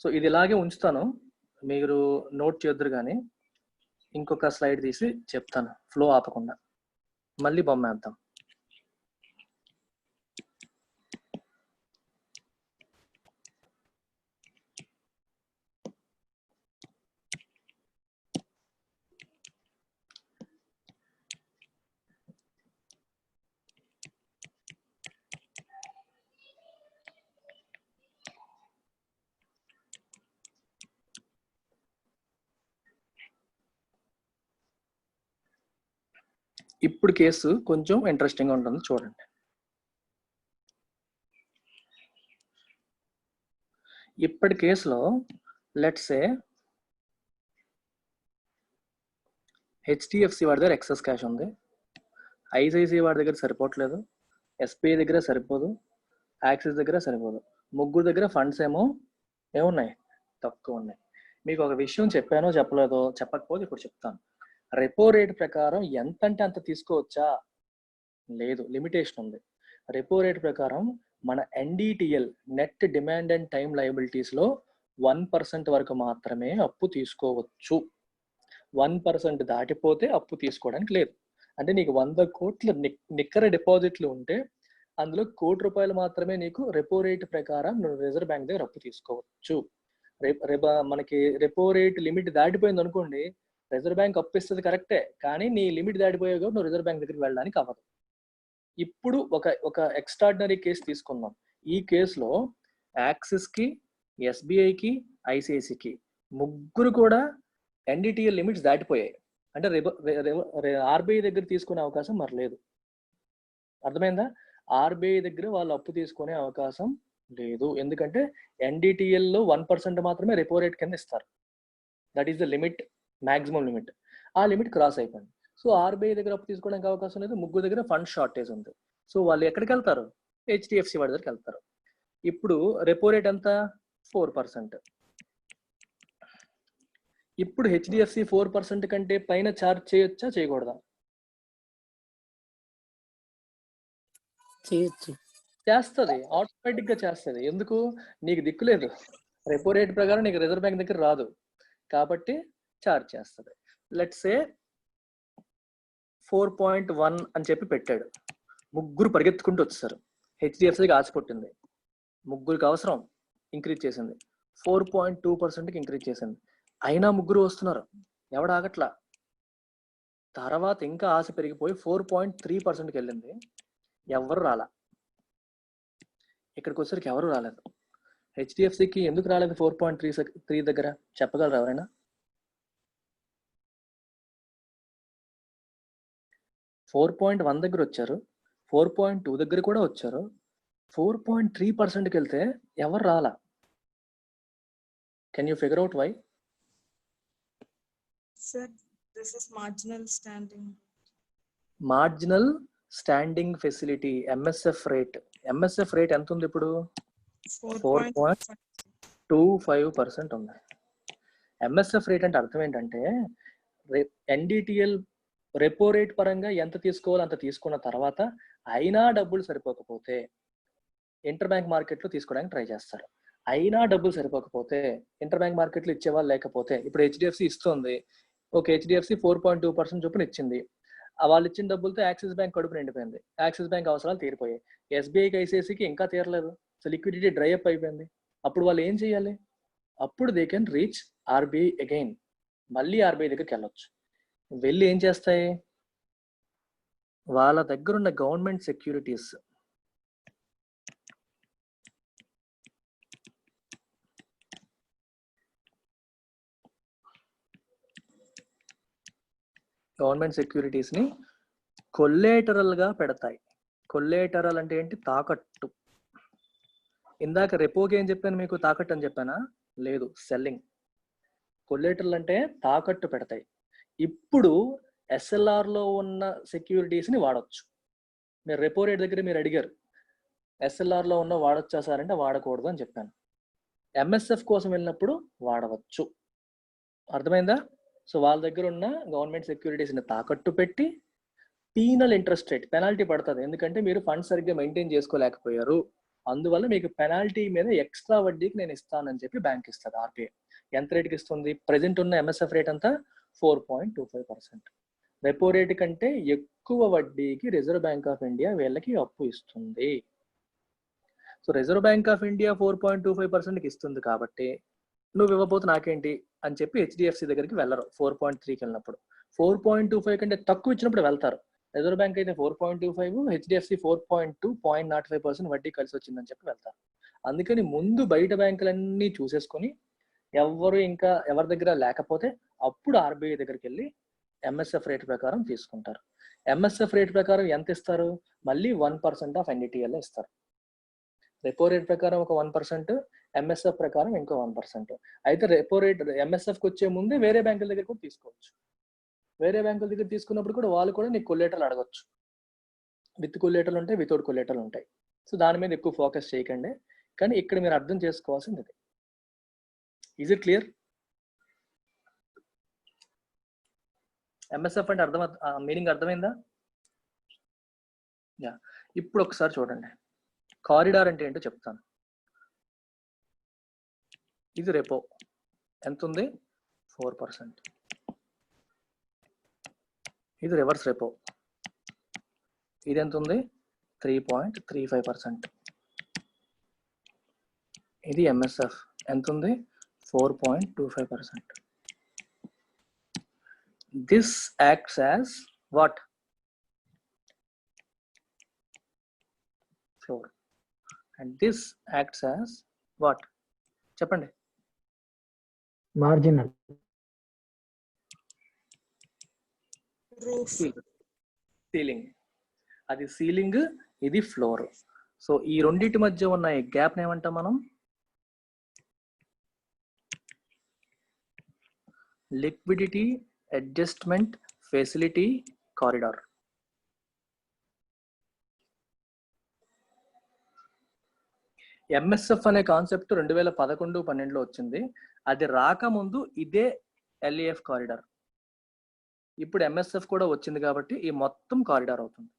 సో ఇది ఇలాగే ఉంచుతాను, మీరు నోట్ చేద్దరు. కానీ ఇంకొక స్లైడ్ తీసి చెప్తాను ఫ్లో ఆపకుండా. మళ్ళీ బొమ్మ వేద్దాం. ఇప్పుడు కేసు కొంచెం ఇంట్రెస్టింగ్ ఉంటుంది, చూడండి. ఇప్పటి కేసులో లెట్స్ సే హెచ్డిఎఫ్సి వాడి దగ్గర ఎక్సెస్ క్యాష్ ఉంది, ఐసిఐసిఐ వాడి దగ్గర సరిపోవట్లేదు, ఎస్బీఐ దగ్గర సరిపోదు, యాక్సిస్ దగ్గర సరిపోదు. ముగ్గురు దగ్గర ఫండ్స్ ఏమున్నాయి? తక్కువ ఉన్నాయి. మీకు ఒక విషయం చెప్పానో చెప్పలేదో, చెప్పకపోతే ఇప్పుడు చెప్తాను. రెపో రేట్ ప్రకారం ఎంత అంటే అంత తీసుకోవచ్చా? లేదు, లిమిటేషన్ ఉంది. రెపో రేట్ ప్రకారం మన ఎన్డిటిఎల్ నెట్ డిమాండ్ అండ్ టైమ్ లయబిలిటీస్లో 1% వరకు మాత్రమే అప్పు తీసుకోవచ్చు. 1% దాటిపోతే అప్పు తీసుకోవడానికి లేదు. అంటే నీకు 100 కోట్ల నిక్కర డిపాజిట్లు ఉంటే అందులో ₹1,00,00,000 మాత్రమే నీకు రెపో రేట్ ప్రకారం నువ్వు రిజర్వ్ బ్యాంక్ దగ్గర అప్పు తీసుకోవచ్చు. మనకి రెపో రేట్ లిమిట్ దాటిపోయింది అనుకోండి, రిజర్వ్ బ్యాంక్ అప్పు ఇస్తుంది కరెక్టే, కానీ నీ లిమిట్ దాటిపోయాక నువ్వు రిజర్వ్ బ్యాంక్ దగ్గరికి వెళ్ళడానికి అవ్వదు. ఇప్పుడు ఒక ఎక్స్ట్రాడినరీ కేసు తీసుకుందాం. ఈ కేసులో యాక్సిస్కి, ఎస్బీఐకి, ఐసిఐసికి ముగ్గురు కూడా ఎన్డిటిఎల్ లిమిట్స్ దాటిపోయాయి. అంటే ఆర్బీఐ దగ్గర తీసుకునే అవకాశం మరి లేదు. అర్థమైందా? ఆర్బీఐ దగ్గర వాళ్ళు అప్పు తీసుకునే అవకాశం లేదు. ఎందుకంటే ఎన్డిటిఎల్లో 1% మాత్రమే రెపో రేట్ కింద ఇస్తారు. That is the limit, maximum limit. ఆ లిమిట్ క్రాస్ అయిపోయింది. సో ఆర్బీఐ దగ్గర అప్పు తీసుకోవడానికి అవకాశం లేదు, ముగ్గురు దగ్గర ఫండ్ షార్టేజ్ ఉంది. సో వాళ్ళు ఎక్కడికి వెళ్తారు? హెచ్డిఎఫ్సి వాడి దగ్గరికి వెళ్తారు. ఇప్పుడు రెపో రేట్ ఎంత? 4%. ఇప్పుడు హెచ్డిఎఫ్సి 4% కంటే పైన ఛార్జ్ చేయొచ్చా, చేయకూడదా? చేస్తుంది, ఆటోమేటిక్ గా చేస్తుంది. ఎందుకు? నీకు దిక్కు లేదు, రెపో రేట్ ప్రకారం నీకు రిజర్వ్ బ్యాంక్ దగ్గర రాదు కాబట్టి ఛార్జ్ చేస్తుంది. లెట్స్ సే 4.1 అని చెప్పి పెట్టాడు. ముగ్గురు పరిగెత్తుకుంటూ వచ్చేసారు. హెచ్డిఎఫ్సికి ఆశ పుట్టింది, ముగ్గురికి అవసరం, ఇంక్రీజ్ చేసింది. 4.2%కి ఇంక్రీజ్ చేసింది. అయినా ముగ్గురు వస్తున్నారు, ఎవడు ఆగట్లా. తర్వాత ఇంకా ఆశ పెరిగిపోయి 4.3%కి వెళ్ళింది. ఎవరు రాలా. ఇక్కడికి వచ్చేసరికి ఎవరు రాలేదు. హెచ్డిఎఫ్సికి ఎందుకు రాలేదు 4.3 దగ్గర? చెప్పగలరు ఎవరైనా? 4.1 దగ్గర వచ్చారు, 4.2 దగ్గర కూడా వచ్చారు, 4.3%కి వెళ్తే ఎవరు రాలా. Can you figure out why? Sir, this is marginal standing. Marginal standing facility, MSF rate. MSF rate ఎంత ఉంది ఇప్పుడు? 4.25% ఉంది. ఎంఎస్ఎఫ్ రేట్ అంటే అర్థం ఏంటంటే ఎన్డిటిఎల్ రెపో రేట్ పరంగా ఎంత తీసుకోవాలో అంత తీసుకున్న తర్వాత అయినా డబ్బులు సరిపోకపోతే ఇంటర్ బ్యాంక్ మార్కెట్లో తీసుకోవడానికి ట్రై చేస్తారు. అయినా డబ్బులు సరిపోకపోతే ఇంటర్ బ్యాంక్ మార్కెట్లో ఇచ్చేవాళ్ళు లేకపోతే, ఇప్పుడు హెచ్డిఎఫ్సి ఇస్తుంది, ఓకే, హెచ్డిఎఫ్సి 4.2% చొప్పున ఇచ్చింది. వాళ్ళు ఇచ్చిన డబ్బులతో యాక్సిస్ బ్యాంక్ కడుపు నిండిపోయింది, యాక్సిస్ బ్యాంక్ అవసరాలు తీరిపోయాయి. ఎస్బీఐకి, ఐసిఐసికి ఇంకా తీరలేదు. సో లిక్విడిటీ డ్రై అప్ అయిపోయింది. అప్పుడు వాళ్ళు ఏం చేయాలి? అప్పుడు they can reach RBI again. మళ్ళీ ఆర్బీఐ దగ్గరికి వెళ్ళొచ్చు. వెళ్ళి ఏం చేస్తాయి? వాళ్ళ దగ్గర ఉన్న గవర్నమెంట్ సెక్యూరిటీస్, గవర్నమెంట్ సెక్యూరిటీస్ ని కొల్లేటరల్ గా పెడతాయి. కొల్లేటరల్ అంటే ఏంటి? తాకట్టు. ఇందాక రెపోకి ఏం చెప్పాను మీకు? తాకట్టు అని చెప్పానా? లేదు, సెల్లింగ్. కొల్లేటరల్ అంటే తాకట్టు పెడతాయి. ఇప్పుడు ఎస్ఎల్ఆర్ లో ఉన్న సెక్యూరిటీస్ ని వాడచ్చు. మీరు రెపో రేట్ దగ్గర మీరు అడిగారు, ఎస్ఎల్ఆర్ లో ఉన్న వాడొచ్చా సార్ అంటే వాడకూడదు అని చెప్పాను. ఎంఎస్ఎఫ్ కోసం వెళ్ళినప్పుడు వాడవచ్చు. అర్థమైందా? సో వాళ్ళ దగ్గర ఉన్న గవర్నమెంట్ సెక్యూరిటీస్ని తాకట్టు పెట్టి పీనల్ ఇంట్రెస్ట్ రేట్, పెనాల్టీ పడుతుంది. ఎందుకంటే మీరు ఫండ్స్ సరిగ్గా మెయింటైన్ చేసుకోలేకపోయారు, అందువల్ల మీకు పెనాల్టీ మీద ఎక్స్ట్రా వడ్డీకి నేను ఇస్తానని చెప్పి బ్యాంక్ ఇస్తుంది. ఆర్బీఐ ఎంత రేటుకి ఇస్తుంది? ప్రజెంట్ ఉన్న ఎంఎస్ఎఫ్ రేట్ అంతా 4.25%. రెపో రేటు కంటే ఎక్కువ వడ్డీకి రిజర్వ్ బ్యాంక్ ఆఫ్ ఇండియా వీళ్ళకి అప్పు ఇస్తుంది. సో రిజర్వ్ బ్యాంక్ ఆఫ్ ఇండియా 4.25%కి ఇస్తుంది కాబట్టి నువ్వు ఇవ్వబోతు నాకేంటి అని చెప్పి హెచ్డిఎఫ్సి దగ్గరికి వెళ్ళరు. 4.3కి వెళ్ళినప్పుడు 4.25 కంటే తక్కువ ఇచ్చినప్పుడు వెళ్తారు. రిజర్వ్ బ్యాంక్ అయితే 4.25, హెచ్డిఎఫ్సి 4.2, 0.05% వడ్డీ కలిసి వచ్చిందని చెప్పి వెళ్తారు. అందుకని ముందు బయట బ్యాంకులన్నీ చూసేసుకొని ఎవరి దగ్గర లేకపోతే అప్పుడు ఆర్బీఐ దగ్గరికి వెళ్ళి ఎంఎస్ఎఫ్ రేట్ ప్రకారం తీసుకుంటారు. ఎంఎస్ఎఫ్ రేట్ ప్రకారం ఎంత ఇస్తారు? మళ్ళీ 1% ఆఫ్ ఎన్డిటిఎల్ ఇస్తారు. రెపో రేట్ ప్రకారం ఒక 1%, ఎంఎస్ఎఫ్ ప్రకారం ఇంకో 1%. అయితే రెపో రేట్ ఎంఎస్ఎఫ్కి వచ్చే ముందే వేరే బ్యాంకుల దగ్గర కూడా తీసుకోవచ్చు. వేరే బ్యాంకుల దగ్గర తీసుకున్నప్పుడు కూడా వాళ్ళు కూడా నీకు కొల్లేటర్లు అడగచ్చు. విత్ కొల్లేటర్లు ఉంటాయి, వితౌట్ కొల్లేటర్లు ఉంటాయి. సో దాని మీద ఎక్కువ ఫోకస్ చేయకండి. కానీ ఇక్కడ మీరు అర్థం చేసుకోవాల్సింది ఇది. Is it clear? ఎంఎస్ఎఫ్ అంటే మీనింగ్ అర్థమైందా? యా. ఇప్పుడు ఒకసారి చూడండి, కారిడార్ అంటే ఏంటో చెప్తాను. ఇది రెపో ఎంత ఉంది? 4%. ఇది రివర్స్ రెపో, ఇది ఎంత ఉంది? 3.35%. ఇది ఎంఎస్ఎఫ్ ఎంత ఉంది? 4.25%. This acts as what? Floor. And this acts as what? చెప్పండి. మార్జినల్. సీలింగ్. అది సీలింగ్, ఇది ఫ్లోర్. సో ఈ రెండింటి మధ్య ఉన్న ఈ గ్యాప్ ఏమంటాం మనం? Liquidity adjustment facility corridor. MSF అనే కాన్సెప్ట్ 2011-12లో వచ్చింది. అది రాకముందు ఇదే ఎల్ఏఎఫ్ కారిడార్. ఇప్పుడు ఎంఎస్ఎఫ్ కూడా వచ్చింది కాబట్టి ఈ మొత్తం కారిడార్ అవుతుంది.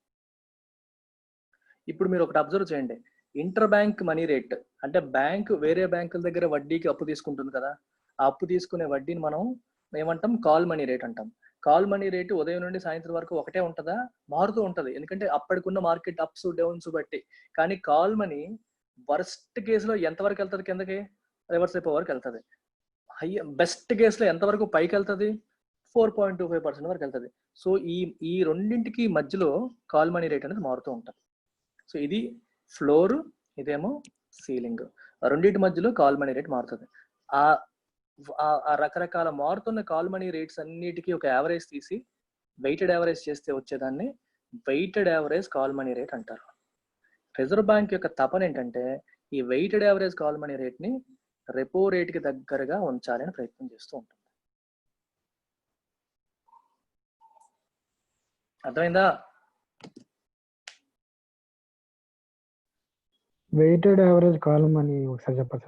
ఇప్పుడు మీరు ఒకటి అబ్జర్వ్ చేయండి, ఇంటర్ బ్యాంక్ మనీ రేట్ అంటే బ్యాంక్ వేరే బ్యాంకుల దగ్గర వడ్డీకి అప్పు తీసుకుంటుంది కదా, ఆ అప్పు తీసుకునే వడ్డీని మనం ఏమంటాం? కాల్ మనీ రేట్ అంటాం. కాల్ మనీ రేటు ఉదయం నుండి సాయంత్రం వరకు ఒకటే ఉంటుందా? మారుతూ ఉంటుంది, ఎందుకంటే అప్పటికున్న మార్కెట్ అప్స్ డౌన్స్ బట్టి. కానీ కాల్ మనీ వర్స్ట్ కేసులో ఎంతవరకు వెళ్తుంది? కిందకి రివర్స్ రెపో వరకు వెళ్తుంది. బెస్ట్ కేసులో ఎంతవరకు పైకి వెళ్తుంది? 4.25% వరకు వెళ్తుంది. సో ఈ రెండింటికి మధ్యలో కాల్ మనీ రేట్ అనేది మారుతూ ఉంటుంది. సో ఇది ఫ్లోర్, ఇదేమో సీలింగ్. రెండింటి మధ్యలో కాల్ మనీ రేట్ మారుతుంది. ఆ రకరకాల మారుతున్న కాల్ మనీ రేట్స్ అన్నిటికీ ఒక యావరేజ్ తీసి వెయిటెడ్ యావరేజ్ చేస్తే వచ్చేదాన్ని weighted average call money rate అంటారు. రిజర్వ్ బ్యాంక్ యొక్క తపన ఏంటంటే ఈ వెయిటెడ్ యావరేజ్ కాల్ మనీ రేట్ని రెపో రేట్కి దగ్గరగా ఉంచాలని ప్రయత్నం చేస్తూ ఉంటుంది. అర్థమైందా? వెయిటెడ్ యావరేజ్ కాల్ మనీ ఒకసారి చెప్పండి.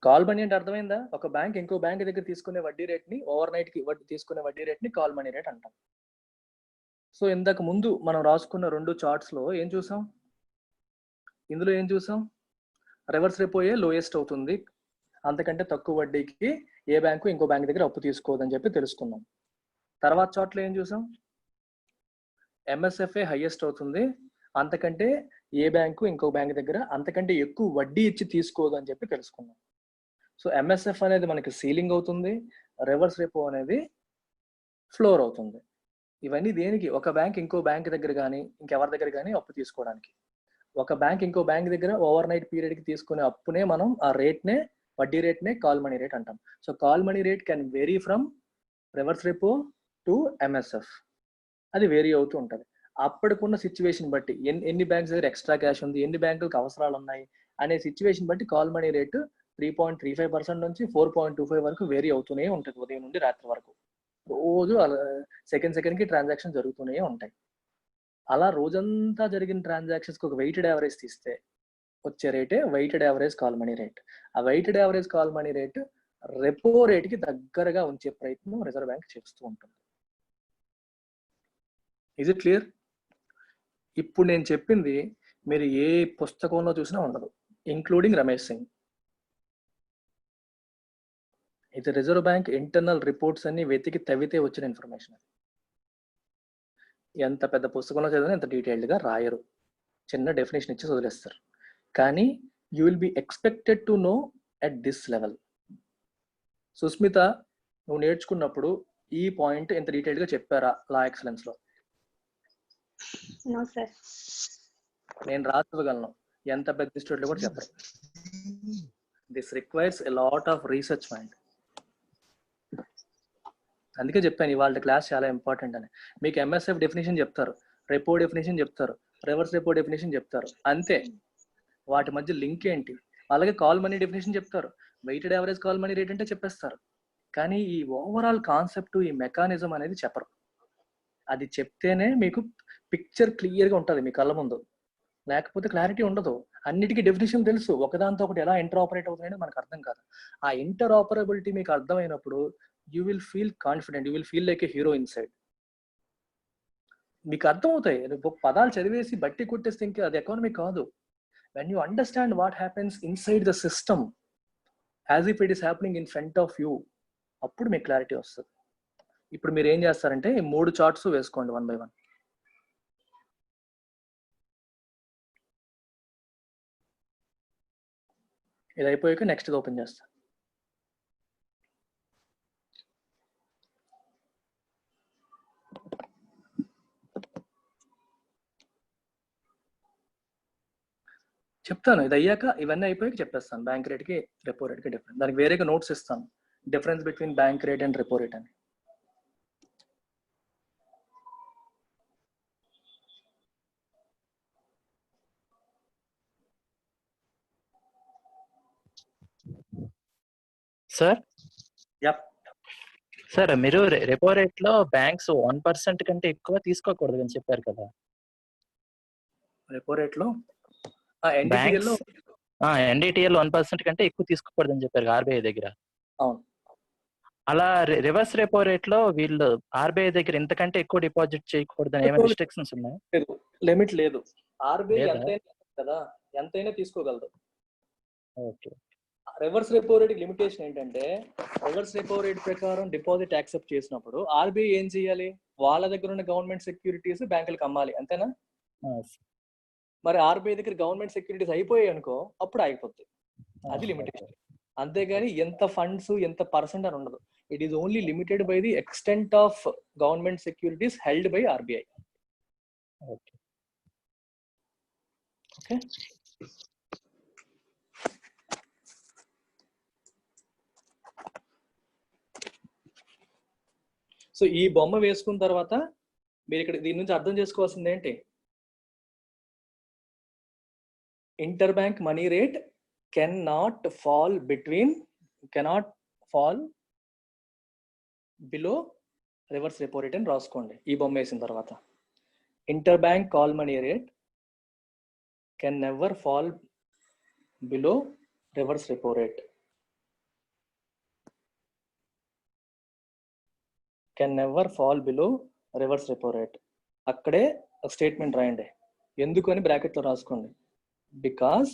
కాల్ మనీ అంటే అర్థమైందా? ఒక బ్యాంక్ ఇంకో బ్యాంక్ దగ్గర తీసుకునే వడ్డీ రేట్ని, ఓవర్ నైట్ కి తీసుకునే వడ్డీ రేట్ని కాల్ మనీ రేట్ అంటాం. సో ఇంతకు ముందు మనం రాసుకున్న 2 చార్ట్స్ లో ఏం చూసాం? ఇందులో ఏం చూసాం? రివర్స్ రెపోయే లోయెస్ట్ అవుతుంది, అంతకంటే తక్కువ వడ్డీకి ఏ బ్యాంకు ఇంకో బ్యాంక్ దగ్గర అప్పు తీసుకోవద్దని చెప్పి తెలుసుకున్నాం. తర్వాత చార్ట్లో ఏం చూసాం? ఎంఎస్ఎఫ్ఏ హైయెస్ట్ అవుతుంది, అంతకంటే ఏ బ్యాంకు ఇంకో బ్యాంక్ దగ్గర అంతకంటే ఎక్కువ వడ్డీ ఇచ్చి తీసుకోదు అని చెప్పి తెలుసుకున్నాం. సో ఎంఎస్ఎఫ్ అనేది మనకి సీలింగ్ అవుతుంది, రివర్స్ రెపో అనేది ఫ్లోర్ అవుతుంది. ఇవన్నీ దేనికి? ఒక బ్యాంక్ ఇంకో బ్యాంక్ దగ్గర కానీ ఇంకెవరి దగ్గర కానీ అప్పు తీసుకోవడానికి. ఒక బ్యాంక్ ఇంకో బ్యాంక్ దగ్గర ఓవర్ నైట్ పీరియడ్కి తీసుకునే అప్పునే మనం ఆ రేట్నే, వడ్డీ రేట్నే కాల్ మనీ రేట్ అంటాం. So call money rate can vary from reverse repo to MSF. అది వేరీ అవుతూ ఉంటుంది అప్పటికున్న సిచ్యువేషన్ బట్టి. ఎన్ని బ్యాంక్స్ దగ్గర ఎక్స్ట్రా క్యాష్ ఉంది, ఎన్ని బ్యాంకులకు అవసరాలు ఉన్నాయి అనే సిచ్యువేషన్ బట్టి కాల్ మనీ రేటు 3.35% నుంచి 4.25 వరకు వేరీ అవుతూనే ఉంటుంది ఉదయం నుండి రాత్రి వరకు. రోజు సెకండ్కి ట్రాన్సాక్షన్ జరుగుతూనే ఉంటాయి. అలా రోజంతా జరిగిన ట్రాన్సాక్షన్స్కి ఒక వెయిటెడ్ యావరేజ్ తీస్తే వచ్చే రేటే weighted average call money rate. ఆ weighted average call money rate repo రేట్కి దగ్గరగా ఉంచే ప్రయత్నం రిజర్వ్ బ్యాంక్ చేస్తూ ఉంటుంది. Is it clear? ఇప్పుడు నేను చెప్పింది మీరు ఏ పుస్తకంలో చూసినా ఉండదు, ఇంక్లూడింగ్ రమేష్ సింగ్. ఇది రిజర్వ్ బ్యాంక్ ఇంటర్నల్ రిపోర్ట్స్ అన్ని వెతికి తవ్వితే వచ్చిన ఇన్ఫర్మేషన్. ఎంత పెద్ద పుస్తకంలో చదివినా ఎంత డీటెయిల్డ్గా రాయరు, చిన్న డెఫినేషన్ ఇచ్చి వదిలేస్తారు. కానీ you will be expected to know at this level. Sushmita, నువ్వు నేర్చుకున్నప్పుడు ఈ పాయింట్ ఎంత డీటెయిల్డ్గా చెప్పారా లా ఎక్సలెన్స్లో? నేను రాసివ్వగలను, ఎంత పెద్ద ఇన్స్టిట్యూట్లో కూడా చెప్పరు. This requires a lot of research mind. అందుకే చెప్పాను ఇవాళ క్లాస్ చాలా ఇంపార్టెంట్ అని. మీకు ఎంఎస్ఎఫ్ డెఫినేషన్ చెప్తారు, రెపో డెఫినేషన్ చెప్తారు, రివర్స్ రెపో డెఫినేషన్ చెప్తారు, అంతే. వాటి మధ్య లింక్ ఏంటి? అలాగే కాల్ మనీ డెఫినేషన్ చెప్తారు, weighted average call money rate అంటే చెప్పేస్తారు. కానీ ఈ ఓవరాల్ కాన్సెప్ట్, ఈ మెకానిజం అనేది చెప్పరు. అది చెప్తేనే మీకు పిక్చర్ క్లియర్గా ఉంటుంది మీ కళ్ళ ముందు, లేకపోతే క్లారిటీ ఉండదు. అన్నిటికీ డెఫినేషన్ తెలుసు, ఒకదాంతో ఒకటి ఎలా ఇంటర్ ఆపరేట్ అవుతుందని మనకు అర్థం కాదు. ఆ ఇంటర్ ఆపరబిలిటీ మీకు అర్థమైనప్పుడు you will feel confident, you will feel like a hero inside. మీకు అర్థమవుతాయి. పదాలు చదివేసి బట్టి కొట్టేస్తే ఇంకా అది ఎకానమీ కాదు. When you understand what happens inside the system as if it is happening in front of you, అప్పుడు మీకు క్లారిటీ వస్తుంది. ఇప్పుడు మీరు ఏం చేస్తారంటే 3 చార్ట్స్ వేసుకోండి 1 by 1. ఇది అయిపోయాక నెక్స్ట్ ఓపెన్ చేస్తా. చెప్తాను ఇది అయ్యాక, ఇవన్నీ అయిపోయాక చెప్పేస్తాను బ్యాంక్ రేట్కి రెపో రేట్కి డిఫరెన్స్. దానికి వేరేగా నోట్స్ ఇస్తాను, difference between bank rate and repo rate అని. Sir yup. సార్ మీరు రెపో రేట్ లో బ్యాంక్స్ 1% కంటే ఎక్కువ తీసుకోకూడదు అని చెప్పారు కదా. రెపో రేట్ లో ఎన్డిటిఎల్ 1% కంటే ఎక్కువ తీసుకోకూడదు అని చెప్పారు ఆర్బీఐ దగ్గర. అవును. అలా రివర్స్ రెపో రేట్ లో వీళ్ళు ఆర్బీఐ దగ్గర ఇంతకంటే ఎక్కువ డిపాజిట్ చేయకూడదు అని ఏమైనా రిస్ట్రిక్షన్స్ ఉన్నాయి? లిమిట్ లేదు. ఆర్బీఐ ఎంతైనా కదా, ఎంతైనా తీసుకోగలదు. Okay. Reverse repo rate limitation ఏంటంటే, రివర్స్ రెపో రేట్ ప్రకారం డిపాజిట్ యాక్సెప్ట్ చేసినప్పుడు ఆర్బీఐ ఏం చేయాలి? వాళ్ళ దగ్గర ఉన్న గవర్నమెంట్ సెక్యూరిటీస్ బ్యాంకులకు అమ్మాలి, అంతేనా? మరి ఆర్బీఐ దగ్గర గవర్నమెంట్ సెక్యూరిటీస్ అయిపోయాయి అనుకో, అప్పుడు ఆగిపోద్ది. అది లిమిటేషన్. అంతేగాని ఎంత ఫండ్స్ ఎంత పర్సెంట్ అని ఉండదు. It is only limited by the extent of government securities held by RBI. Okay. So ఈ బొమ్మ వేసుకున్న తర్వాత మీరు ఇక్కడ దీని నుంచి అర్థం చేసుకోవాల్సింది ఏంటి? Interbank money rate cannot fall below reverse repo rate అని రాసుకోండి ఈ బొమ్మ వేసిన తర్వాత. Interbank call money rate can never fall below reverse repo rate. Can never fall below reverse repo rate. అక్కడే స్టేట్మెంట్ రాయండి, ఎందుకు అని బ్రాకెట్లో రాసుకోండి. Because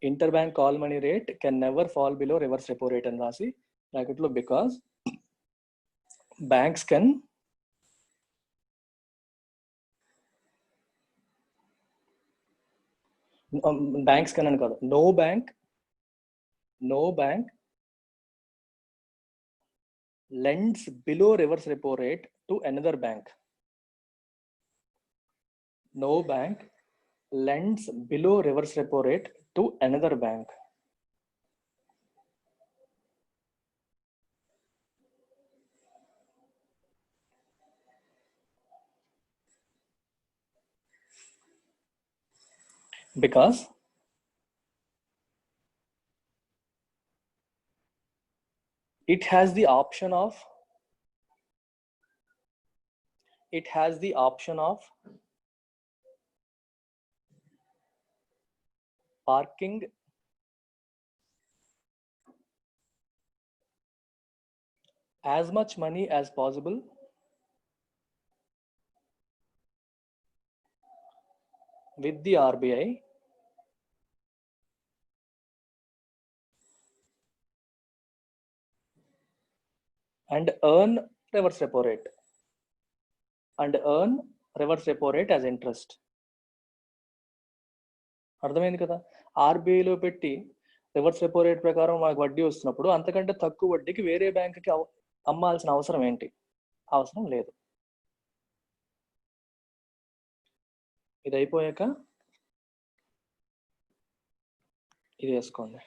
interbank call money rate can never fall below reverse repo rate అని రాసి బ్రాకెట్లో, బికాస్ బ్యాంక్స్ కెన్ అని కాదు, no bank lends below reverse repo rate to another bank. No bank lends below reverse repo rate to another bank. Because it has the option of parking as much money as possible with the RBI and earn reverse repo rate as interest. అర్థమైంది కదా? ఆర్బీఐలో పెట్టి రివర్స్ రెపో రేట్ ప్రకారం మాకు వడ్డీ వస్తున్నప్పుడు అంతకంటే తక్కువ వడ్డీకి వేరే బ్యాంకుకి అమ్మాల్సిన అవసరం ఏంటి? అవసరం లేదు. ఇది అయిపోయాక ఇది వేసుకోండి.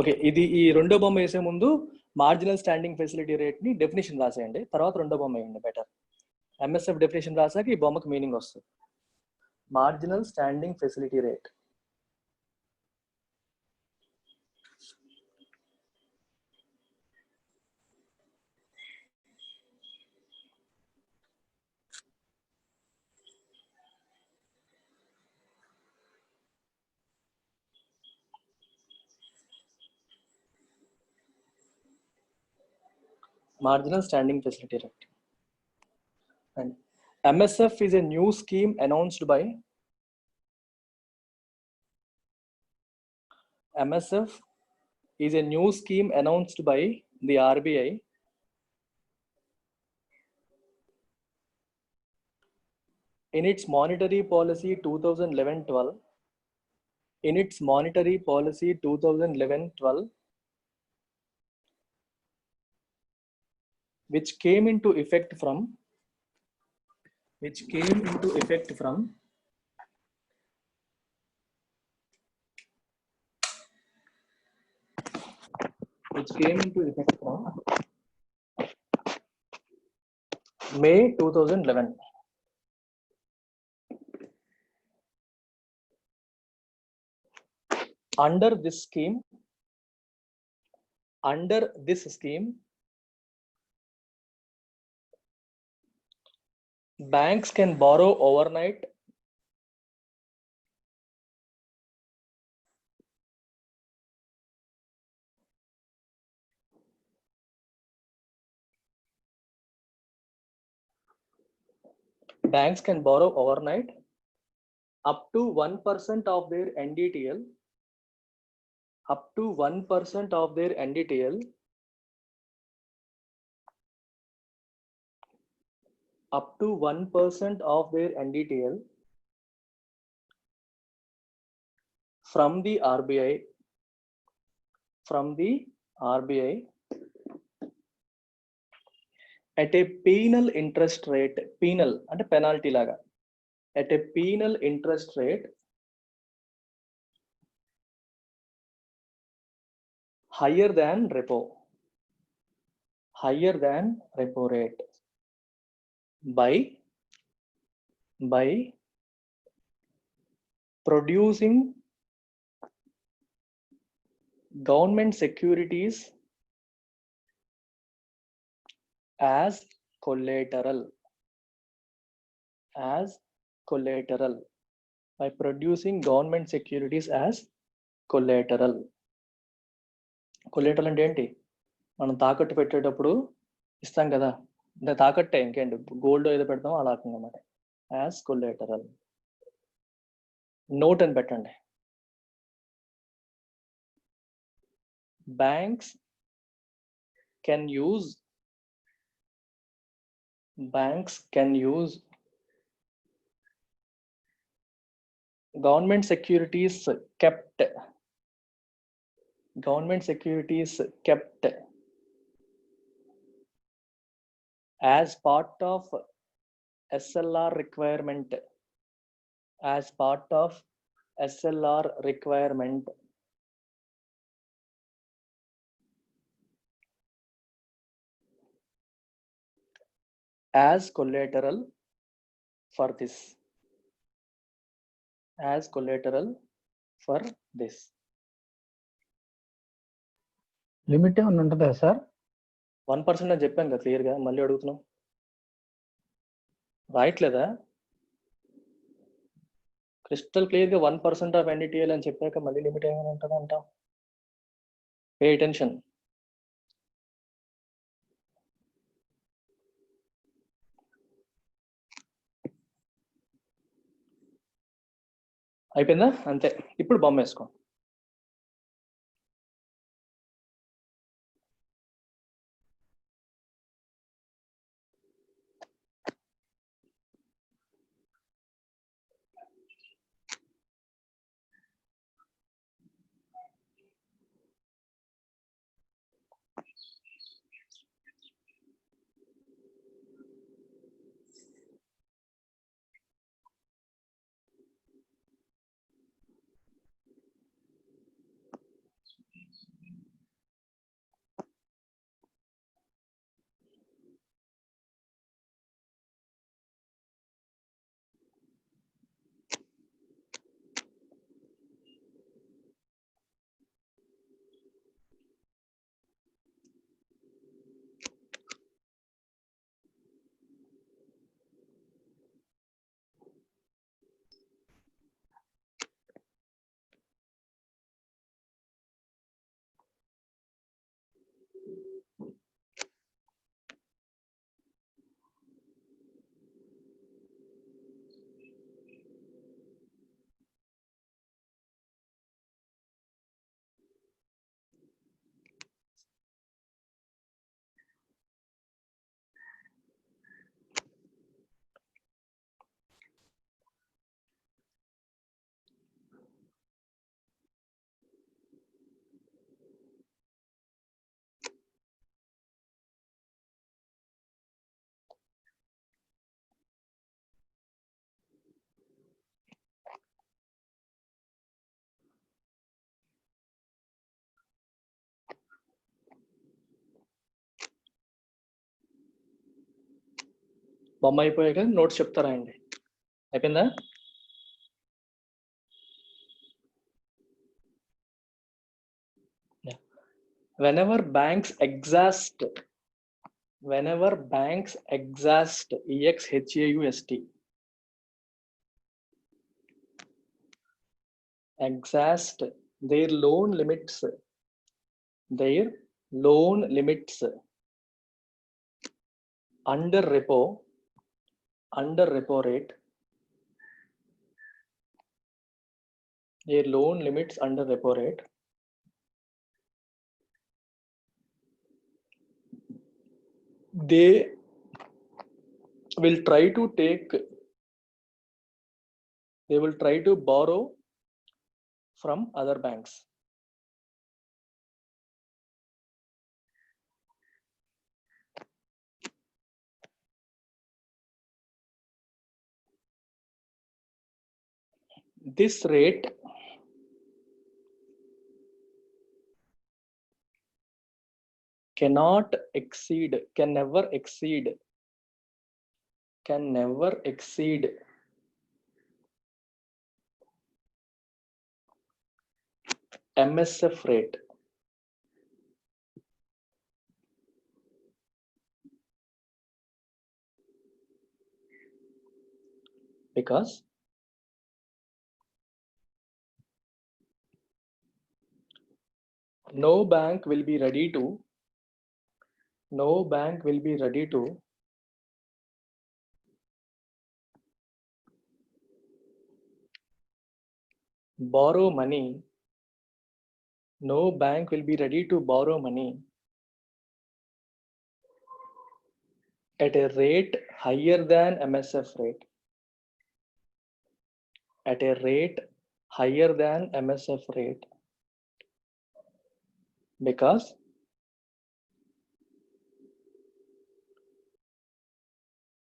ఓకే, ఇది ఈ రెండో బొమ్మ వేసే ముందు మార్జినల్ స్టాండింగ్ ఫెసిలిటీ రేట్ ని డెఫినేషన్ రాసేయండి, తర్వాత రెండో బొమ్మ వేయండి బెటర్. ఎంఎస్ఎఫ్ డెఫినేషన్ రాసాక ఈ బొమ్మకి మీనింగ్ వస్తుంది. Marginal standing facility rate. Marginal standing facility rate. And MSF is a new scheme announced by MSF is a new scheme announced by the RBI in its monetary policy 2011-12. In its monetary policy 2011-12, which came into effect from May 2011. Under this scheme, banks can borrow overnight up to 1% of their NDTL, up to 1% of their NDTL, up to 1% of their NDTL from the RBI, at a penal interest rate, penal అంటే penalty లాగా, at a penal interest rate higher than repo rate by producing government securities as collateral, by producing government securities as collateral. Collateral అంటే ఏంటి? మనం తాకట్టు పెట్టేటప్పుడు ఇస్తాం కదా, అంటే తాకట్టే, ఇంకేంటి, గోల్డ్ ఏదో పెడతాం అలా అన్నమాట. As collateral. నోట్ అని పెట్టండి. Banks can use government securities kept as part of SLR requirement, as collateral for this. Limit ఏమన్నా ఉంటుందా సార్? 1% అని చెప్పాను కదా క్లియర్గా, మళ్ళీ అడుగుతున్నాం. రాయట్లేదా? క్రిస్టల్ క్లియర్గా 1% ఆఫ్ NDTL అని చెప్పాక మళ్ళీ లిమిట్ ఏమైనా ఉంటుందా అంటాం. Pay attention. అయిపోయిందా? అంతే. ఇప్పుడు బొమ్మ వేసుకో. బొమ్మ అయిపోయాక నోట్స్ చెప్తారా అండి? అయిపోయిందా? Whenever banks exhaust EXHAUST exhaust their loan limits under repo rate, their loan limits under repo rate, they will try to borrow from other banks. This rate can never exceed MSF rate. Because no bank will be ready to borrow money. No bank will be ready to borrow money at a rate higher than MSF rate. At a rate higher than MSF rate. Because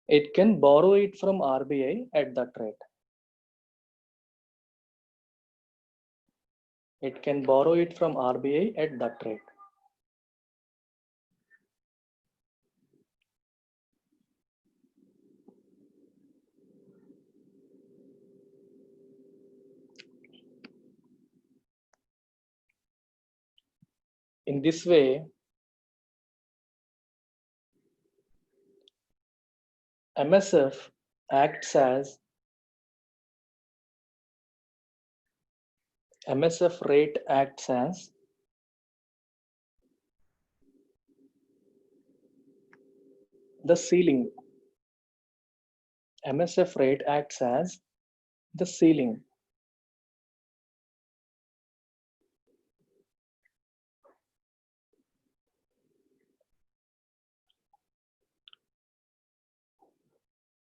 it can borrow it from RBI at that rate. It can borrow it from RBI at that rate. In this way, MSF acts as MSF rate acts as the ceiling. MSF rate acts as the ceiling.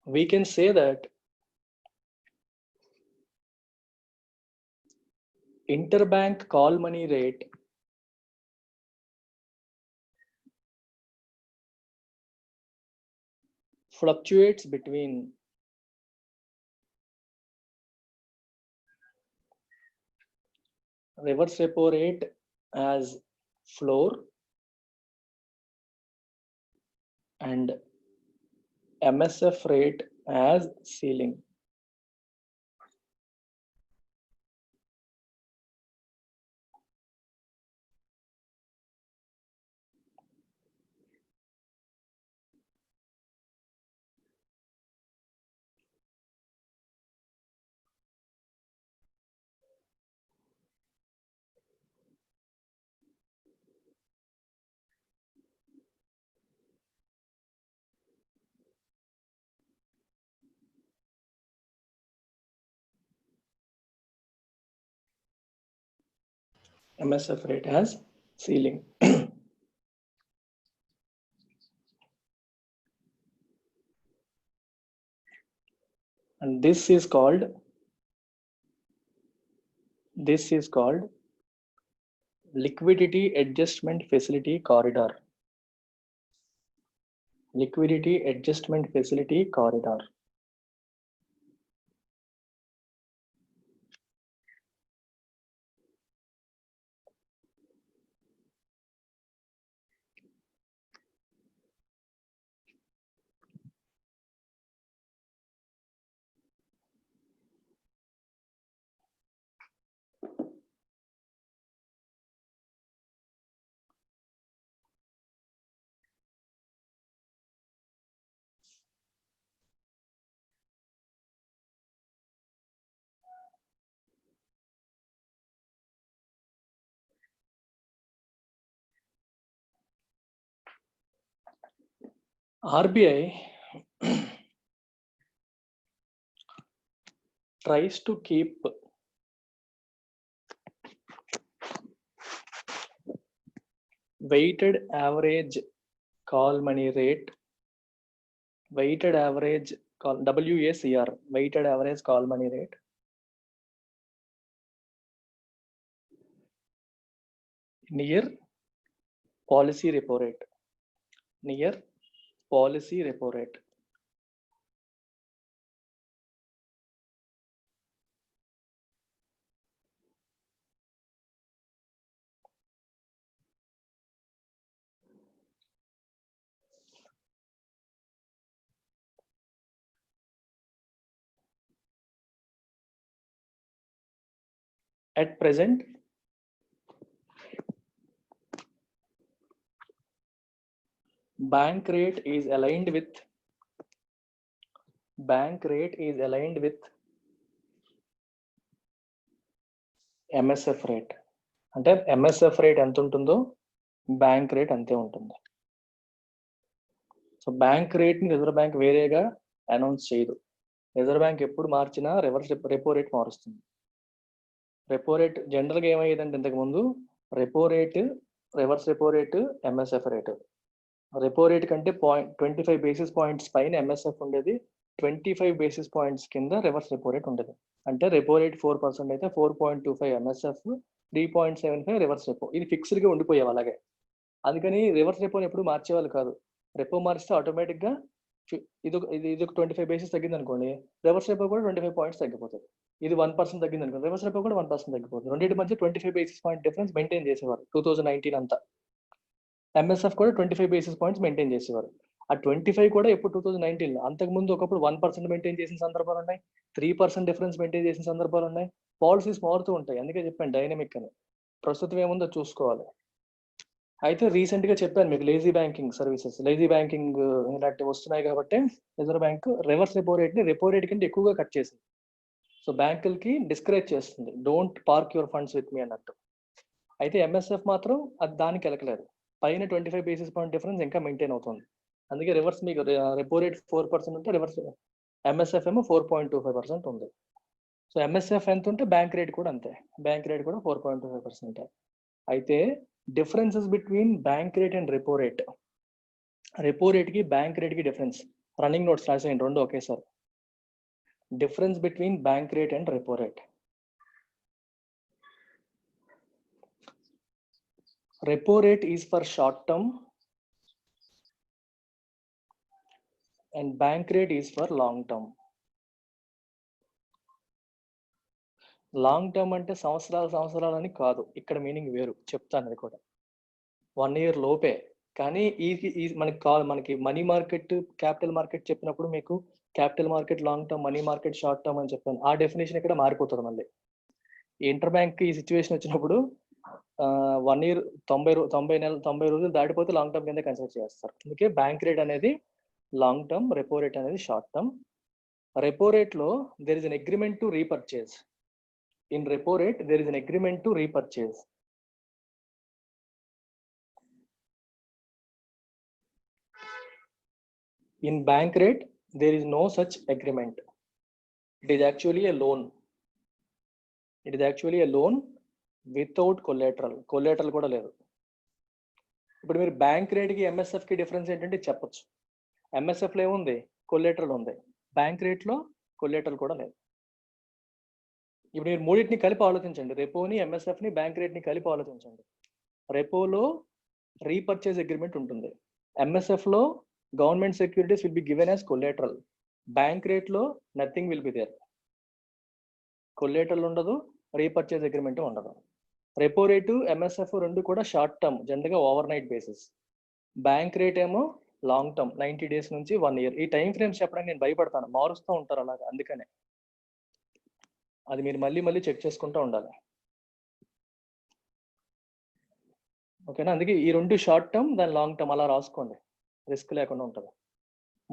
We can say that interbank call money rate fluctuates between reverse repo rate as floor and MSF rate as ceiling. MSF rate has ceiling. And this is called liquidity adjustment facility corridor. Liquidity adjustment facility corridor. RBI tries to keep weighted average call money rate, weighted average call WACR, weighted average call money rate near policy repo rate, near policy repo rate. At present, bank rate is aligned with MSF rate. అంటే MSF రేట్ ఎంత ఉంటుందో బ్యాంక్ రేట్ అంతే ఉంటుంది. సో బ్యాంక్ రేట్ ని రిజర్వ్ బ్యాంక్ వేరేగా అనౌన్స్ చేయదు. రిజర్వ్ బ్యాంక్ ఎప్పుడు మార్చినా రివర్స్ రెపో రేట్ మారుస్తుంది. రెపో రేట్ జనరల్గా ఏమయ్యేదంటే ఇంతకు ముందు repo rate, reverse repo rate, MSF rate. Repo rate కంటే 25 బేసిస్ పాయింట్స్ పైన MSF ఉండేది, 25 బేసిస్ పాయింట్స్ కింద రివర్స్ రెపో రేట్ ఉండేది. అంటే రెపో రేట్ 4% అయితే 4.25 MSF, 3.75 రివర్స్ రెపో. ఇది ఫిక్స్డ్ గా ఉండిపోయావు అలాగే. అందుకని రివర్స్ రెపోని ఎప్పుడు మార్చేవాళ్ళు కాదు. రెపో మారిస్తే ఆటోమేటిక్ గా ఇది ఒక 25 బేసిస్ తగ్గింది అనుకోండి, రివర్స్ రెపో కూడా 25 పాయింట్స్ తగ్గిపోతుంది. ఇది 1% తగ్గింది అనుకోండి, రివర్స్ రెపో కూడా 1% తగ్గిపోతుంది. రెండింటి మధ్య 25 బేసిస్ పాయింట్ డిఫరెన్స్ మెయింటైన్ చేసేవారు 2019 అంతా. MSF కూడా 25 బేసిస్ పాయింట్స్ మెయింటైన్ చేసేవారు. ఆ 25 కూడా ఎప్పుడు 2019 లో. అంతకుముందు ఒకప్పుడు 1% మెయింటైన్ చేసిన సందర్భాలు ఉన్నాయి, 3% డిఫరెన్స్ మెయింటైన్ చేసిన సందర్భాలు ఉన్నాయి. పాలసీస్ మారుతూ ఉంటాయి, అందుకే చెప్పాను డైనమిక్ అని. ప్రస్తుతం ఏముందో చూసుకోవాలి. అయితే రీసెంట్ గా చెప్పాను మీకు lazy banking services, lazy banking ఇలాంటివి వస్తున్నాయి కాబట్టి reserve bank reverse repo rate ని రెపో రేట్ కంటే ఎక్కువగా కట్ చేసింది. సో బ్యాంకులకి డిస్కరేజ్ చేస్తుంది, don't park your funds with me అన్నట్టు. అయితే MSF మాత్రం అది దానికి వెళ్ళలేదు. పైన 25 బేసిస్ పాయింట్ డిఫరెన్స్ ఇంకా మెయింటైన్ అవుతుంది. అందుకే రివర్స్ మీకు రెపో రేట్ 4% ఉంటే రివర్స్ MSF ఏమో 4.25% ఉంది. సో MSF ఎంత ఉంటే బ్యాంక్ రేట్ కూడా అంతే, బ్యాంక్ రేట్ కూడా 4.25%. అయితే differences between bank rate and repo rate, repo rate కి బ్యాంక్ రేట్ కి డిఫరెన్స్ రన్నింగ్ నోట్స్ రాసేయండి రెండు ఒకేసారి. Difference between bank rate and repo rate. Repo rate is for short term and bank rate is for long term. Long term అంటే సంవత్సరాలని కాదు, ఇక్కడ మీనింగ్ వేరు, చెప్తాను అది కూడా. 1 year లోపే. కానీ మనకి మనీ మార్కెట్, క్యాపిటల్ మార్కెట్ చెప్పినప్పుడు మీకు capital market long term, money market short term అని చెప్పాను. ఆ డెఫినేషన్ ఇక్కడ మారిపోతుంది మళ్ళీ. ఇంటర్ బ్యాంక్ ఈ సిచ్యువేషన్ వచ్చినప్పుడు 1 year 90 రోజులు దాటిపోతే లాంగ్ టర్మ్ కింద కన్సిడర్ చేస్తారు. అందుకే బ్యాంక్ రేట్ అనేది లాంగ్ టర్మ్, రెపో రేట్ అనేది షార్ట్ టర్మ్. రెపో రేట్ లో there is an agreement to repurchase. In repo rate there is an agreement to repurchase. In bank rate there is no such agreement. It is actually a loan. It is actually a loan without collateral కూడా లేదు. ఇప్పుడు మీరు బ్యాంక్ రేట్కి ఎంఎస్ఎఫ్కి డిఫరెన్స్ ఏంటంటే చెప్పొచ్చు. ఎంఎస్ఎఫ్లో ఏముంది, కొలేటరల్ ఉంది, బ్యాంక్ రేట్లో కొలేటరల్ కూడా లేదు. ఇప్పుడు మీరు మూడింటిని కలిపి ఆలోచించండి, రెపోని ఎంఎస్ఎఫ్ని బ్యాంక్ రేట్ని కలిపి ఆలోచించండి. రెపోలో రీపర్చేజ్ అగ్రిమెంట్ ఉంటుంది, ఎంఎస్ఎఫ్లో government securities will be given as collateral, bank రేట్లో nothing will be there. Collateral ఉండదు, రీపర్చేజ్ అగ్రిమెంట్ ఉండదు. రెపో రేటు ఎంఎస్ఎఫ్ రెండు కూడా షార్ట్ టర్మ్, జనరల్గా overnight basis. Bank rate ఏమో లాంగ్ టర్మ్, 90 days నుంచి 1 year. ఈ టైం ఫ్రేమ్స్ చెప్పడానికి నేను భయపడతాను, మారుస్తూ ఉంటారు అలాగా, అందుకనే అది మీరు మళ్ళీ మళ్ళీ చెక్ చేసుకుంటూ ఉండాలి. ఓకేనా, అందుకే ఈ రెండు షార్ట్ టర్మ్, దాని లాంగ్ టర్మ్ అలా రాసుకోండి, రిస్క్ లేకుండా ఉంటుంది.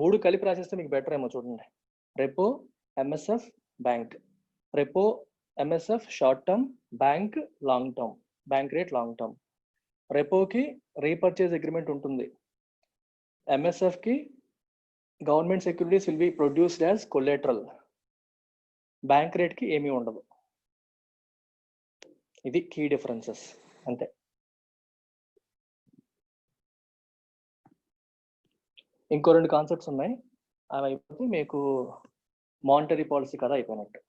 మూడు కలిపి రాసేస్తే మీకు బెటర్ ఏమో. చూడండి, repo MSF bank, repo MSF short term, bank long term, bank rate long term. రెపోకి రీపర్చేజ్ అగ్రిమెంట్ ఉంటుంది, ఎంఎస్ఎఫ్కి government securities will be produced as collateral, bank రేట్కి ఏమీ ఉండదు. ఇది కీ డిఫరెన్సెస్ అంతే. ఇంకో 2 కాన్సెప్ట్స్ ఉన్నాయి, అవి అయిపోతే మీకు మానిటరీ పాలసీ కదా అయిపోయినట్టు.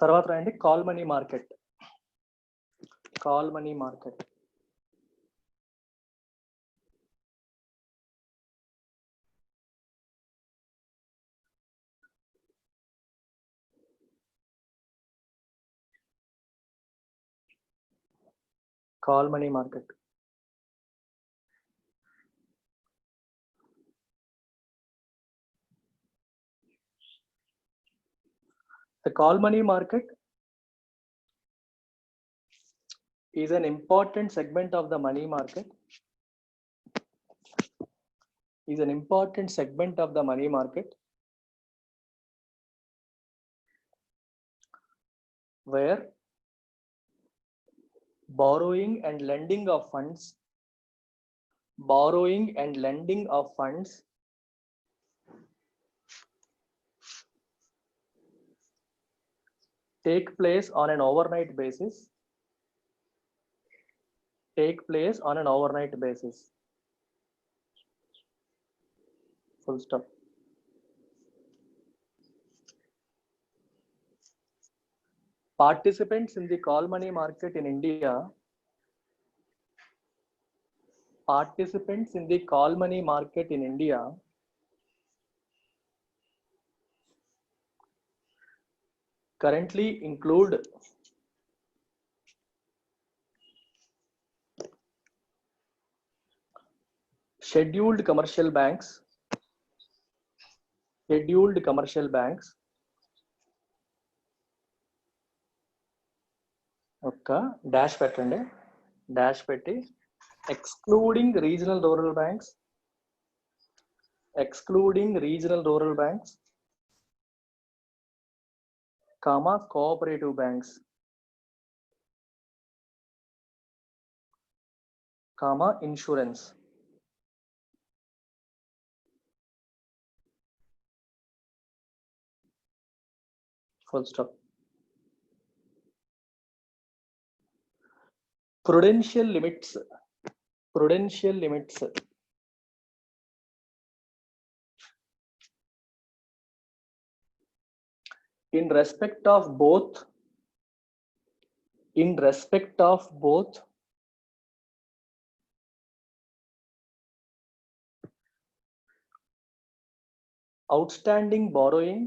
తర్వాత రండి call money market. Call money market call money market the call money market is an important segment of the money market, is an important segment of the money market where borrowing and lending of funds take place on an overnight basis, full stop. Participants in the call money market in India, currently include scheduled commercial banks, ఒక డాష్ పెట్టండి, డాష్ పెట్టి excluding regional rural banks, comma cooperative banks, comma insurance. Full stop. Prudential limits in respect of both outstanding borrowing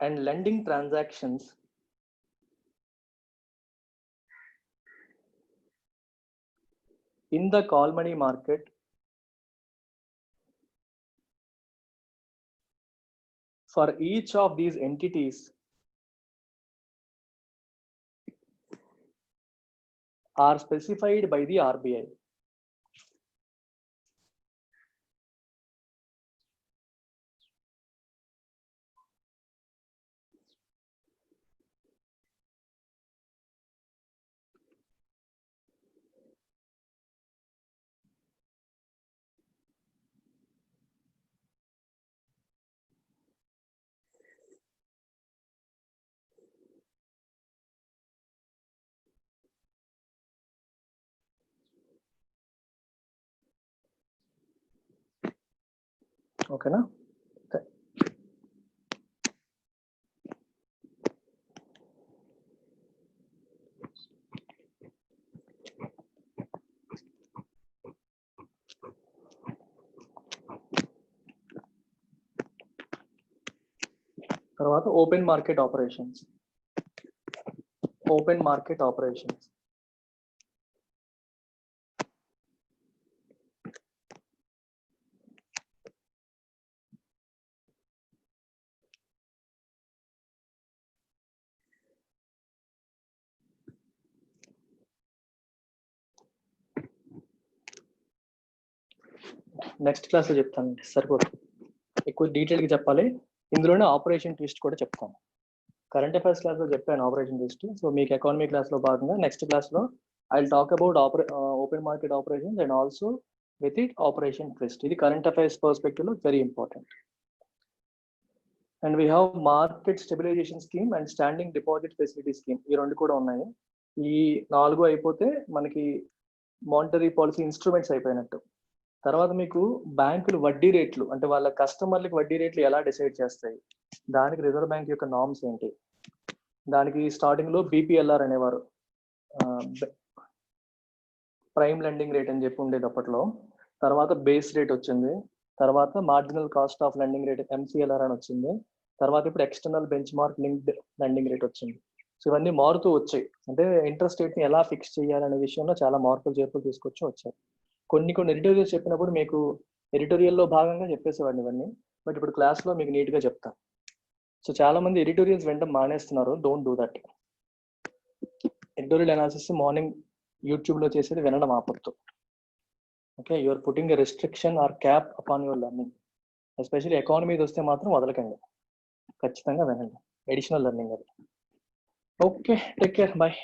and lending transactions in the call money market for each of these entities are specified by the RBI. ఓకేనా? తర్వాత open market operations. Open market operations next క్లాస్లో చెప్తాను, సరిపోతుంది. ఎక్కువ డీటెయిల్గా చెప్పాలి. ఇందులోనే ఆపరేషన్ ట్విస్ట్ కూడా చెప్తాను. కరెంట్ అఫైర్స్ క్లాస్లో చెప్పాను ఆపరేషన్ ట్విస్ట్. సో మీకు ఎకానమీ క్లాస్లో భాగంగా నెక్స్ట్ క్లాస్లో I will talk about open market operations and also with it operation twist. ఇది కరెంట్ అఫైర్స్ పర్స్పెక్టివ్లో very important. And we have market stabilisation scheme and standing deposit facility scheme. ఈ రెండు కూడా ఉన్నాయి. ఈ 4 అయిపోతే మనకి మానిటరీ పాలసీ ఇన్స్ట్రుమెంట్స్ అయిపోయినట్టు. తర్వాత మీకు బ్యాంకులు వడ్డీ రేట్లు, అంటే వాళ్ళ కస్టమర్లకి వడ్డీ రేట్లు ఎలా డిసైడ్ చేస్తాయి, దానికి రిజర్వ్ బ్యాంక్ యొక్క నామ్స్ ఏంటి. దానికి స్టార్టింగ్ లో BPLR అనేవారు, ప్రైమ్ లెండింగ్ రేట్ అని చెప్పి ఉండేది అప్పట్లో. తర్వాత బేస్ రేట్ వచ్చింది. తర్వాత marginal cost of lending rate MCLR అని వచ్చింది. తర్వాత ఇప్పుడు external bench mark linked lending rate వచ్చింది. సో ఇవన్నీ మారుతూ వచ్చాయి. అంటే ఇంట్రెస్ట్ రేట్ ని ఎలా ఫిక్స్ చేయాలనే విషయంలో చాలా మార్పులు చేర్పులు తీసుకొచ్చి వచ్చాయి. కొన్ని ఎడిటోరియల్స్ చెప్పినప్పుడు మీకు ఎడిటోరియల్లో భాగంగా చెప్పేసేవాడిని ఇవన్నీ, బట్ ఇప్పుడు క్లాస్లో మీకు నీట్గా చెప్తాను. సో చాలా మంది ఎడిటోరియల్స్ వినడం మానేస్తున్నారు. Don't do that. Editorial analysis morning యూట్యూబ్లో చేసేది వినడం ఆపొద్దు. Okay, you're putting a restriction or cap upon your learning. Especially ఎకానమీది వస్తే మాత్రం వదలకండి, ఖచ్చితంగా వినండి. అడిషనల్ లెర్నింగ్ అది. Okay, take care, bye.